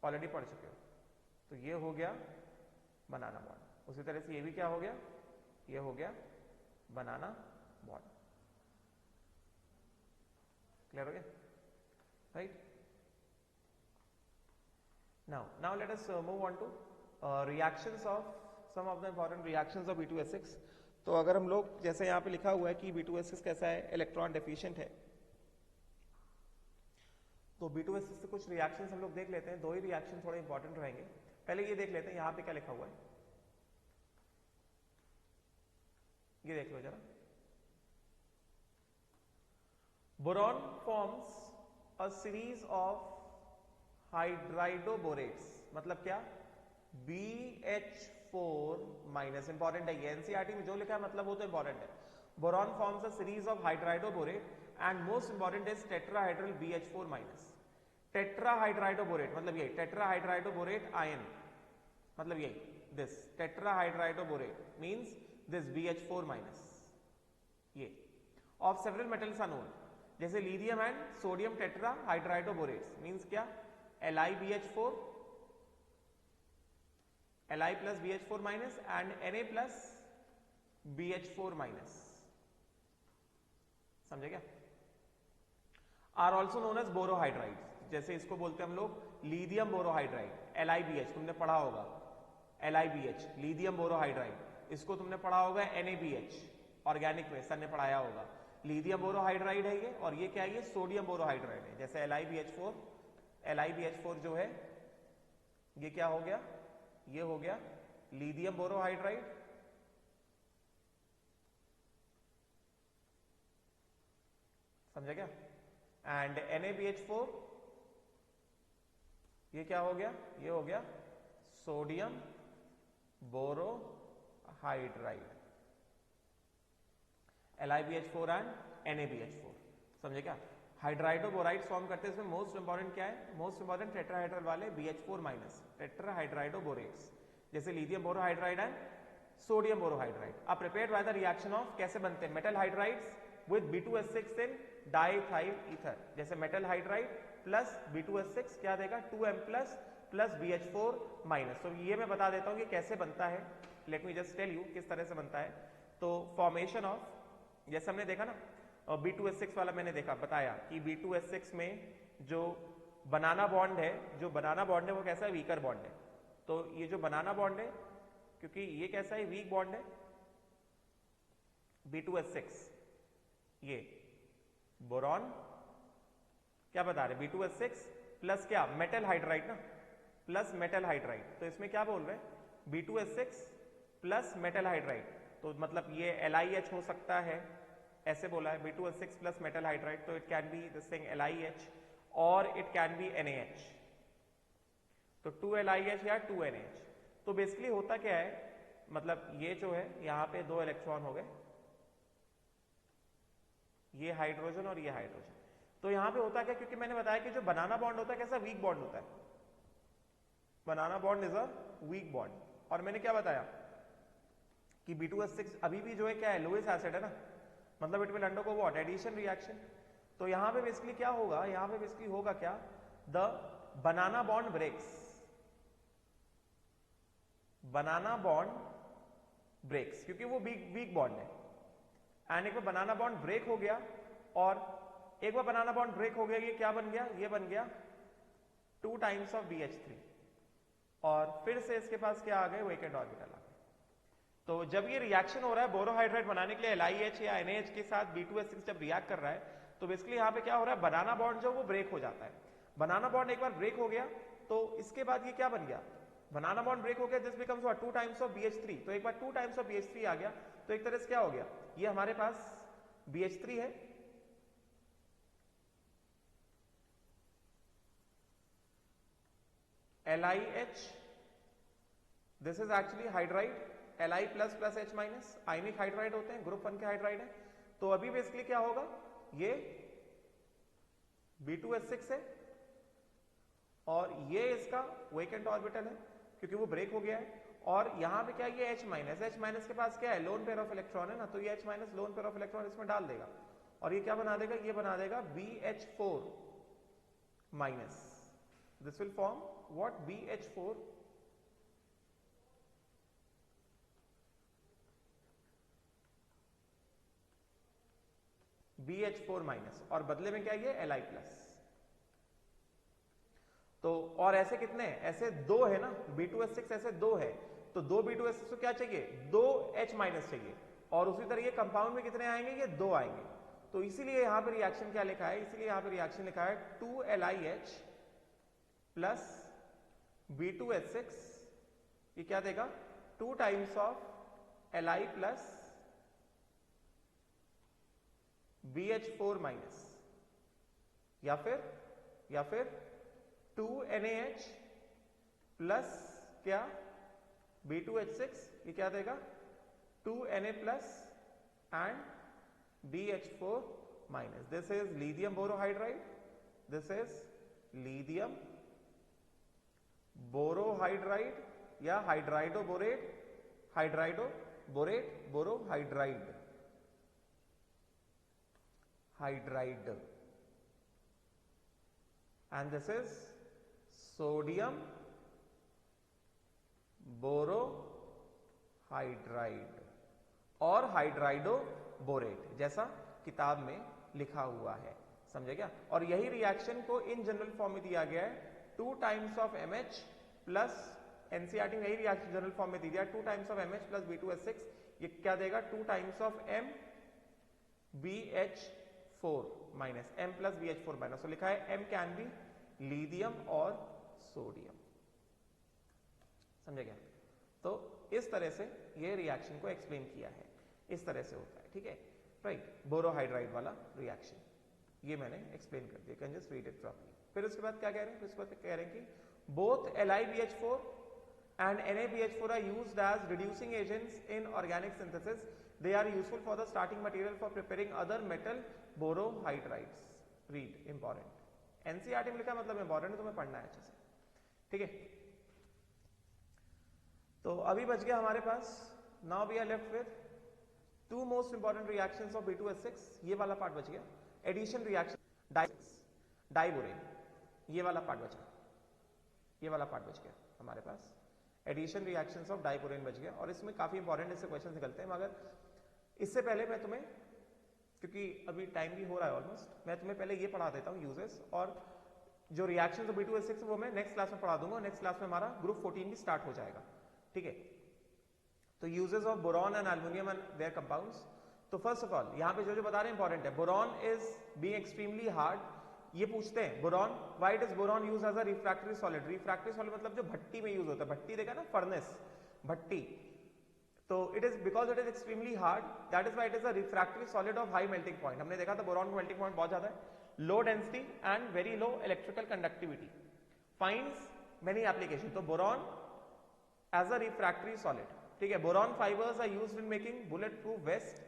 ऑलरेडी पढ़ चुके हो। तो ये हो गया बनाना बॉन्ड। उसी तरह से ये भी क्या हो गया, ये हो गया बनाना बॉन्ड। क्लियर हो गया? Right, now let us move on to reactions of some of the important reactions of B2H6। तो अगर हम लोग, जैसे यहाँ पे लिखा हुआ है कि B2H6 कैसा है, इलेक्ट्रॉन डेफिशिएंट है, तो B2H6 से कुछ रिएक्शंस हम लोग देख लेते हैं। 2 ही रिएक्शन थोड़े इंपॉर्टेंट रहेंगे। पहले ये देख लेते हैं यहाँ पे क्या लिखा हुआ है, ये देख लो जरा। Boron forms a series of hydridoborates, मतलब क्या, BH4 माइनस, इंपॉर्टेंट है ये, एनसीईआरटी में जो लिखा है मतलब वो तो इंपॉर्टेंट है। Boron forms a series of hydridoborate and most important is tetrahedral BH4 minus. Tetrahydridoborate मतलब यही, टेट्राहाइड्राइडोबोरेट आयन मतलब यही, this tetrahydridoborate means this BH4 minus, ये of several metals are known, जैसे lithium and sodium tetrahydridoborates means क्या, LiBH4, Li plus BH4 minus and Na plus BH4 minus, समझे क्या? Are also known as borohydride, जैसे इसको बोलते हैं हम लोग लिथियम बोरोहाइड्राइड, LiBH तुमने पढ़ा होगा, LiBH लिथियम बोरोहाइड्राइड, इसको तुमने पढ़ा होगा NaBH, ऑर्गेनिक में सर ने पढ़ाया होगा। लिथियम बोरोहाइड्राइड है ये, और ये क्या है, ये सोडियम बोरोहाइड्राइड है। जैसे LiBH4 जो है ये क्या हो गया, ये हो गया लिथियम बोरोहाइड्राइड, समझा क्या? एंड NaBH4 ये क्या हो गया, ये हो गया sodium borohydride, LiBH4 and NaBH4, समझे क्या? हाइड्राइडोबोराइड फॉर्म करते हैं, इसमें मोस्ट इंपॉर्टेंट क्या है, मोस्ट इंपॉर्टेंट टेट्राहाइड्रल वाले BH4 माइनस टेट्राहाइड्राइडोबोरेट्स, जैसे lithium borohydride and sodium borohydride are prepared by the reaction of, कैसे बनते हैं, metal hydrides with B2S6 in diethyl ether, जैसे मेटल हाइड्राइड प्लस B2S6 क्या देगा, 2M प्लस BH4 माइनस। तो ये मैं बता देता हूं कि कैसे बनता है, let me just tell you किस तरह से बनता है। तो फॉर्मेशन ऑफ, जैसे हमने देखा ना B2S6 वाला, मैंने देखा बताया कि B2S6 में जो बनाना बॉन्ड है, जो बनाना बॉन्ड है वो कैसा है, वीकर बॉन्ड है। तो ये जो बनाना बॉन्ड है, क्योंकि ये कैसा है, वीक बॉन्ड है, B2S6 ये बोरॉन क्या बता रहे, B2S6 प्लस क्या, मेटल हाइड्राइड ना, प्लस मेटल हाइड्राइड, तो इसमें क्या बोल रहे हैं, B2S6 प्लस मेटल हाइड्राइड, तो मतलब ये LiH हो सकता है, ऐसे बोला है B2S6 प्लस मेटल हाइड्राइड, तो it can be this thing LiH और इट कैन बी NaH, तो 2LiH या 2NaH। तो बेसिकली होता क्या है, मतलब ये जो है यहां पे 2 इलेक्ट्रॉन हो गए, ये हाइड्रोजन और ये हाइड्रोजन, तो यहां पे होता क्या, क्योंकि मैंने बताया कि जो बनाना बॉन्ड होता है कैसा, वीक बॉन्ड होता है, banana bond is a weak bond, और मैंने क्या बताया कि B2S6 अभी भी जो है क्या है, लुईस एसिड है ना, मतलब it will undergo what, addition reaction. तो यहां पे बेसिकली क्या होगा, यहां पे बेसिकली होगा क्या, the banana bond breaks, banana bond breaks, क्योंकि वो वीक बॉन्ड है, एंड एक बार बनाना बॉन्ड ब्रेक हो गया, और एक बार बनाना बॉन्ड ब्रेक हो गया, ये क्या बन गया, ये बन गया 2 टाइम्स ऑफ BH3, और फिर से इसके पास क्या आ गए, वेकेंट ऑर्बिटल आ गए। तो जब ये रिएक्शन हो रहा है बोरोहाइड्राइड बनाने के लिए LiH या NaH के साथ, B2S6 जब रिएक्ट कर रहा है, तो बेसिकली यहाँ पे क्या हो रहा है, बनाना बॉन्ड जो वो ब्रेक हो जाता है। बनाना बॉन्ड एक बार ब्रेक हो गया, तो इसके बाद ये क्या बन गया, बनाना बॉन्ड ब्रेक हो गया, this becomes what, 2 times of BH3, तो एक बार 2 टाइम्स ऑफ BH3 आ गया, तो एक तरह से क्या हो गया, ये हमारे पास BH3 है, LiH, this is actually hydride, Li plus plus H minus, ionic hydride होते हैं, ग्रुप 1 के हाइड्राइड है। तो अभी बेसिकली क्या होगा, ये B2S6 है, और ये इसका वेकेंट ऑर्बिटल है, क्योंकि वो ब्रेक हो गया है, और यहां पे क्या, ये H माइनस के पास क्या है, लोन पेयर ऑफ इलेक्ट्रॉन है ना, तो ये H minus lone pair of electron इसमें डाल देगा, और ये क्या बना देगा, ये बना देगा BH4 minus, this will form what, BH4 minus, और बदले में क्या, ये Li प्लस। तो और ऐसे कितने हैं, ऐसे 2 है ना, B2S6 ऐसे 2 है, तो 2 B2S6 को क्या चाहिए, 2 H माइनस चाहिए, और उसी तरह ये कंपाउंड में कितने आएंगे, ये 2 आएंगे। तो इसीलिए यहां पर रिएक्शन क्या लिखा है, इसीलिए यहां पर रिएक्शन लिखा है 2LiH प्लस B2S6, ये क्या देगा, 2 times of Li plus BH4 minus, या फिर 2NaH प्लस क्या, B2H6, ये क्या देगा, 2Na plus and BH4 minus. This is lithium borohydride. This is lithium borohydride या hydridoborate, borohydride, hydride. And this is sodium borohydride और hydridoborate जैसा किताब में लिखा हुआ है, समझे क्या? और यही रिएक्शन को इन जनरल फॉर्म में दिया गया है 2 times of MH plus NCERT में यही रिएक्शन जनरल फॉर्म में दिया 2 times of MH plus B2S6, ये क्या देगा 2 times of MBH4 minus M plus BH4 minus, तो लिखा है M कैन बी लिथियम और सोडियम, समझे क्या? तो इस तरह से ये रिएक्शन को एक्सप्लेन किया है, इस तरह से होता है, ठीक है, राइट। बोरोहाइड्राइड वाला रिएक्शन ये मैंने एक्सप्लेन कर दिया, can just read it properly. फिर उसके बाद क्या कह रहे हैं, फिर उसके बाद कह रहे हैं कि both LiBH4 and NaBH4 are used as reducing agents in organic synthesis. They are useful for the starting material for preparing other metal borohydrides. Read important. NCERT में लिखा मतलब important है, तुम्हें पढ़ना है अच्छे से, ठीक है। तो अभी बच गया हमारे पास, now we are left with 2 most important reactions of B2S6, ये वाला पार्ट बच गया, एडिशन रिएक्शन डाइबोरेन, ये वाला पार्ट बचा, ये वाला पार्ट बच गया हमारे पास, एडिशन रिएक्शंस ऑफ डाइबोरेन बच गया। और इसमें काफी इंपॉर्टेंट इससे क्वेश्चन निकलते हैं, मगर इससे पहले मैं तुम्हें, क्योंकि अभी टाइम भी हो रहा है ऑलमोस्ट, मैं तुम्हें पहले ये पढ़ा देता हूँ यूजेस, और जो रिएक्शंस ऑफ B2S6 वो मैं नेक्स्ट क्लास में पढ़ा दूंगा, नेक्स्ट क्लास में हमारा ग्रुप 14 भी स्टार्ट हो जाएगा, ठीक है। तो uses of boron and aluminium and their compounds. तो फर्स्ट ऑफ ऑल यहाँ पे जो बता रहे हैं इंपॉर्टेंट है, boron is being extremely hard, ये पूछते हैं boron, why does boron use as a refractory solid. Refractory solid मतलब जो भट्टी में यूज होता है, भट्टी देखा ना, फर्नेस भट्टी, तो it is because it is extremely hard, that is why it is a refractory solid of high melting point. हमने देखा था बोरॉन का मेल्टिंग पॉइंट बहुत ज्यादा है, low density and very low electrical conductivity, finds many application. तो boron as a refractory solid, ठीक है। Boron fibres are used in making bullet proof vest,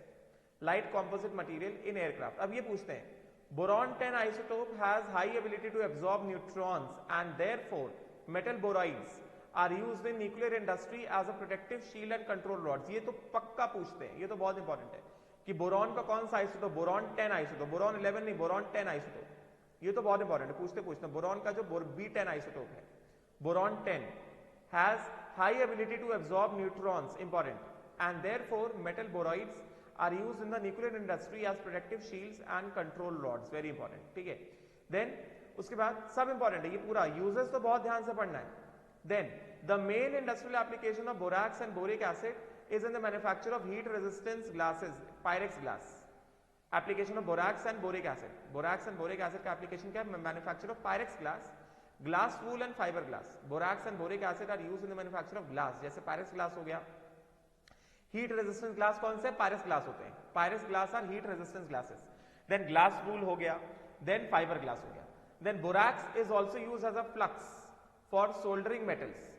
light composite material in aircraft. अब ये पूछते हैं, boron 10 isotope has high ability to absorb neutrons and therefore metal borides are used in nuclear industry as a protective shield and control rods. ये तो पक्का पूछते हैं, ये तो बहुत इंपॉर्टेंट है कि बोरॉन का कौन सा आइसोटोप, बोरॉन 10 आइसोटोप, बोरॉन 11 नहीं, बोरॉन 10 आइसोटोप, ये तो बहुत इंपॉर्टेंट है, पूछते बोरॉन का जो B10 आइसोटोप है, boron 10 has high ability to absorb neutrons, important, and therefore metal boroids are used in the nuclear industry as protective shields and control rods, very important, ठीक है। then उसके बाद सब important है ये पूरा, uses तो बहुत ध्यान से पढ़ना है। then the main industrial application of borax and boric acid is in the manufacture of heat resistance glasses, pyrex glass। application of borax and boric acid, borax and boric acid का application क्या है, manufacture of pyrex glass, glass wool and fibre glass. Borax and boric acid are used in the manufacture of glass, जैसे Pyrex glass हो गया। Heat resistance glass कौन से, Pyrex glass होते हैं, Pyrex glass are heat resistance glasses. Then glass wool हो गया, then fibre glass हो गया। Then borax is also used as a flux for soldering metals,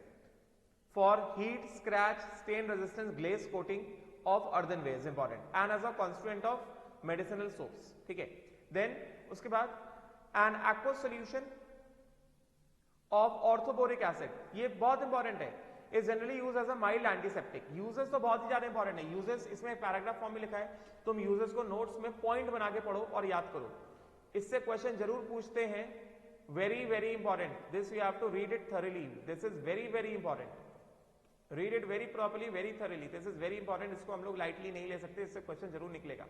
for heat scratch stain resistance glaze coating of earthenwares, important, and as a constituent of medicinal soaps, ठीक है। Then उसके बाद an aqueous solution of orthoboric acid, ये बहुत important है, is generally used as a mild antiseptic. Uses तो बहुत ही ज्यादा इंपॉर्टेंट है, यूजेस इसमें पैराग्राफ फॉर्म में लिखा है, तुम यूजेस को नोट्स में पॉइंट बना के पढ़ो और याद करो, इससे क्वेश्चन जरूर पूछते हैं, very very important, this you have to read it thoroughly, this is very very important, read it very properly, very thoroughly, this is very important, इसको हम लोग लाइटली नहीं ले सकते, इससे क्वेश्चन जरूर निकलेगा,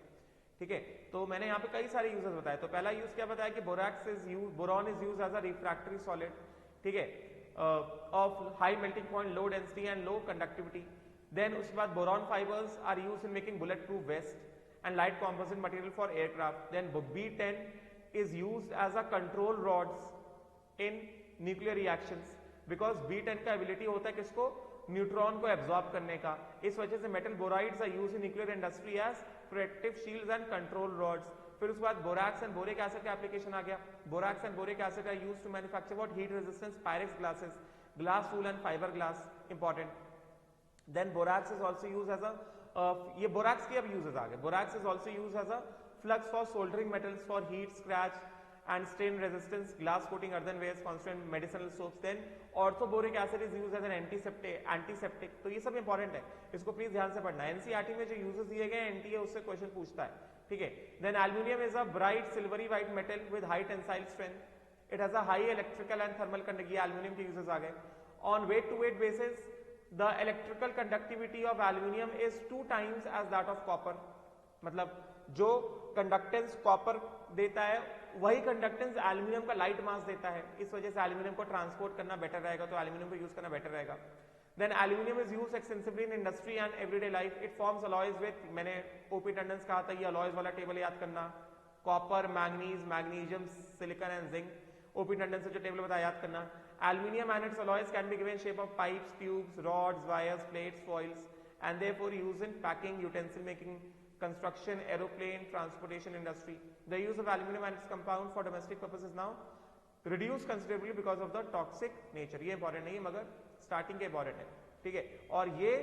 ठीक है। तो मैंने यहाँ पे कई सारे यूजेस बताए, तो पहला यूज क्या बताया कि borax is used, boron is used as a refractory solid, ठीक है, of high melting point, low density and low conductivity. Then उसके बाद boron fibres are used in making bullet proof vest and light composite material for aircraft. Then B10 is used as a control rods in nuclear reactions, because B10 का ability होता है किसको, neutron को absorb करने का, इस वजह से metal borides are used in nuclear industry as protective shields and control rods. फिर उसके बाद बोराक्स एंड बोरिक एसिड का एप्लीकेशन आ गया, borax and boric acid are used to manufacture what, heat resistance Pyrex glasses, glass wool and fibre glass, important. Then borax is also used as a, ये borax के अब uses आ गए, borax is also used as a flux for soldering metals for heat, scratch and stain resistance, glass coating, earthenwares, constant medicinal soaps. Then orthoboric acid is used as an antiseptic. तो ये सब important है, इसको please ध्यान से पढ़ना है। NCERT में जो यूजेस दिए गए एनटी है उससे क्वेश्चन पूछता है, ठीक है। Then aluminium is a bright silvery white metal with high tensile strength, it has a high electrical and thermal conductivity. Aluminium के यूजेस आ गए। On weight to weight basis the electrical conductivity of aluminium is 2 times as that of copper. मतलब जो conductance copper देता है वही conductance aluminium का light mass देता है, इस वजह से एल्यूमिनियम को ट्रांसपोर्ट करना बेटर रहेगा, तो एल्यूमिनियम को यूज करना बेटर रहेगा। Then aluminium is used extensively in industry and everyday life. It forms alloys with, मैंने ओपी टंडन कहा था ये अलॉयज वाला टेबल याद करना, copper, manganese, magnesium, silicon and zinc. OP Tandon से जो टेबल बताया याद करना। Aluminium and it's alloys can be given shape of pipes, tubes, rods, wires, plates, foils and therefore used in packing, utensil making, construction, aeroplane, transportation industry. The use of aluminum and its compound for domestic purposes now reduced considerably because of the toxic nature. ये important नहीं है मगर starting के important है, ठीक है। और ये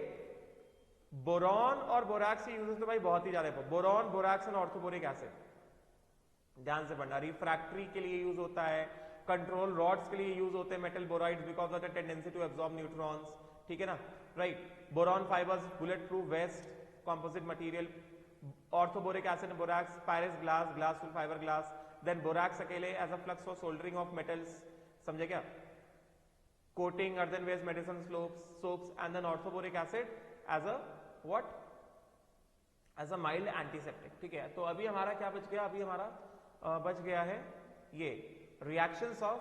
बोरॉन और बोरैक्स के यूजेस तो भाई बहुत ही ज्यादा है। Boron, borax and orthoboric acid ध्यान से पढ़ना। रिफ्रैक्टरी के लिए यूज होता है, कंट्रोल रॉड्स के लिए यूज होते हैं metal borides because of the tendency to absorb neutrons, ठीक है ना, right. Boron fibres, bullet proof vest, composite material. Orthoboric acid and borax, Pyrrhus glass, glass full fiber glass. Then borax अकेले as a flux for soldering of metals, समझे क्या? Coating, earthenwares, medicine soaps, and then orthoboric acid as a what? As a mild antiseptic, ठीक है। तो अभी हमारा क्या बच गया? अभी हमारा बच गया है ये reactions of